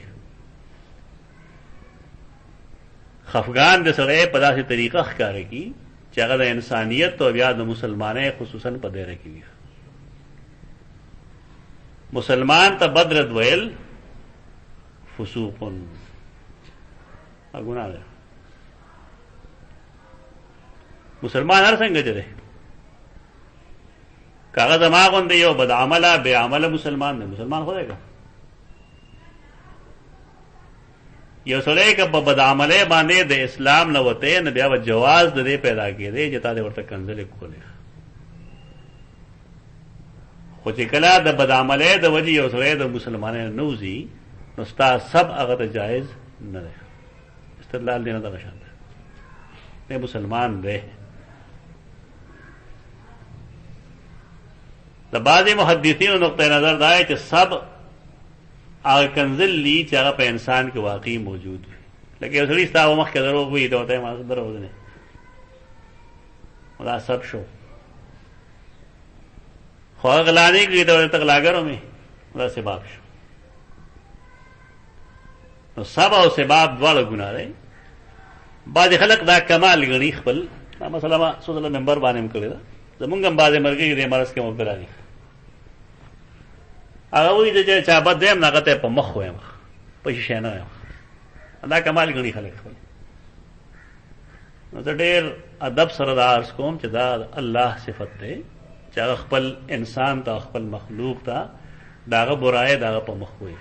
خفغان د سړی په داسې طریقه ښکاره کی چې هغه د انسانیت او بیا د مسلمانۍ خصوصا په دایره کې وي. مسلمان ته بدرد ویل فسوق ګناه ده. مسلمان هر څنګه دی کاغذ ما غوندې یو بد عمله بے عمله مسلمان دی، مسلمان خدای کا یو سړی که په بد عمله باندې د اسلام نه وته نه بیا جواز د دې پیدا کېدی چې تا دې ورته کنځلې کولې. خو چې کله د بد عمله د وجې یو سړی د مسلمانانو نه وځي نو ستا سب هغه ته جایز نه دی. استدلال دی نه دغه شان دی، مسلمان دی. د بعضې محدثینو نقطه نظر دا دی چې سب هغه کنځل دي چې هغه په انسان کې واقعي موجود وي. لکه یو سړي ستا په مخکې دروغ وایي ته ورته ما دروغ دی، دا سب شو. خو هغه غلا نه کوي ته ورته غلاګر ومې دا سباب شو. نو سب او سباب دواړه ګناه دی. بعضې خلک دا کمال ګڼي خپل. دا مسله ما څو ځله ممبر باندې هم کړې ده. زمونږ هم بعضې ملګري دې مرض کې مبتلا دي. هغه وایي چې چا بد ویم نو هغه ته په مخ ویم، په شیشې نه ویم. دا کمال ګڼي خلک خپل. نو زه ډېر ادب سره دا عرض کوم چې دا الله صفت دی چې هغه خپل انسان ته خپل مخلوق ته د هغه برایه د هغه په مخ وایي.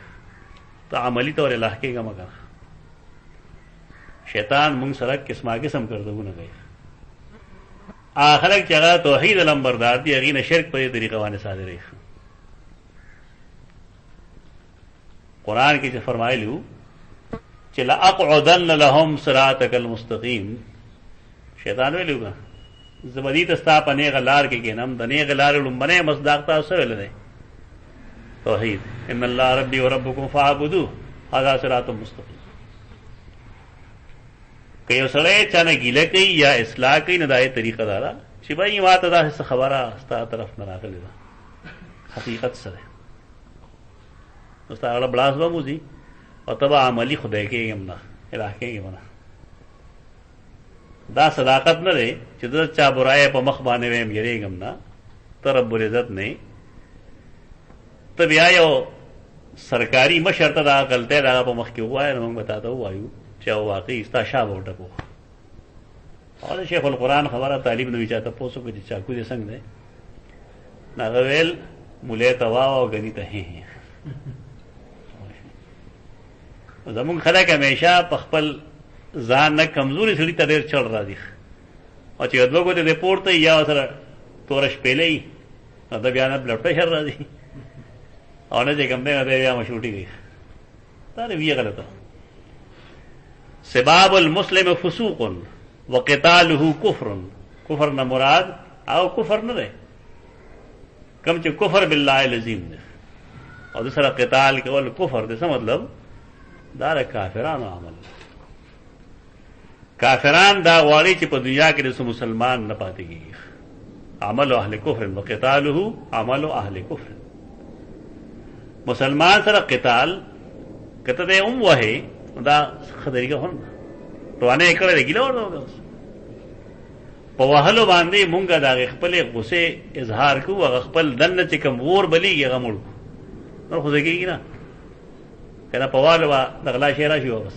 ته عملي طور اله کېږه مه کنه. شیطان مونږ سره قسمه قسم کردهونه کوي. خلک چې هغه توحید لمبردار دي هغې نه شرک په دې طریقه باندې صادروي. قرآن کې چې فرمایلي وو چې لاقعدن لهم صراطک المستقیم. شیطان ویلوګه زبدی تستا په نیغه لار کې کینم. د نیغه لار لومبنه مصداق تاسو ویل دی توحید. ان الله ربي وربكم فاعبدوه هذا صراط مستقیم. که یو سړی چانه ګیله کوي یا اصلاح کوي نه دای طریقه دارا چې بای ما ته دا خبره ستا طرف نه راغلی ده حقیقت سره نو ستا غلا بلاس به موزي او تبا عملی خدای کېږم نه الہ کېږم نه. دا صداقت نه دی چې د چا برای په مخ باندې ویم یریږم نه. ته رب العزت نه ته بیا یو سرکاري مشر ته دا غلطه دا په مخ کې وایي نو موږ بتاته وایو چې واقعي استا شابه وټکو. او شیخ القرآن خبره طالب نو چاته پوسو کې چې چاکو دې څنګه دی ناغویل مولا توا او غنی ته هي زمون خلک همیشه په خپل ځان نه کمزوري سړي ته ډېر چل راځي او چې دوه کوته د پورته یا سره تورش پیلې دا بیا نه بلډ پريشر راځي او نه چې کوم دی بیا مشروطي دی. دا وی غلطه. سباب المسلم فسوق وقتاله کفر. کفر نه مراد او کفر نه دی کم چې کفر بالله العظیم دی او د سره قتال کول کفر دی. څه مطلب دا کافرانو عمل. کافران دا غواړي چې په دنیا کې د مسلمان نه پاتې کیږي. عمل اهل کفر وقتاله عمل اهل کفر. مسلمان سره قتال کته ته وه دا خدای کا هون روانه کړه لګیلا ورته په وهلو باندې مونږه دا خپل غصه اظهار کوو. خپل دنه چې کوم ور بلیږي غمړو نو خو ځکه نه کنه په والو د غلا شي راشي وبس.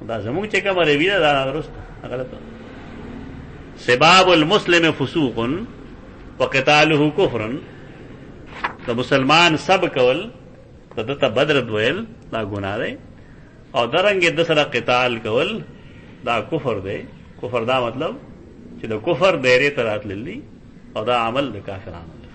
دا زموږ چې کوم روي دا درست غلطه. سباب المسلم فسوق وقتاله کفر. د مسلمان سب کول دته بدر دویل دا ګناه دی او درنګ د سره قتال کول دا کفر دی. کفر دا مطلب چې د کفر دایره ترات للی او دا عمل د کافرانو دی.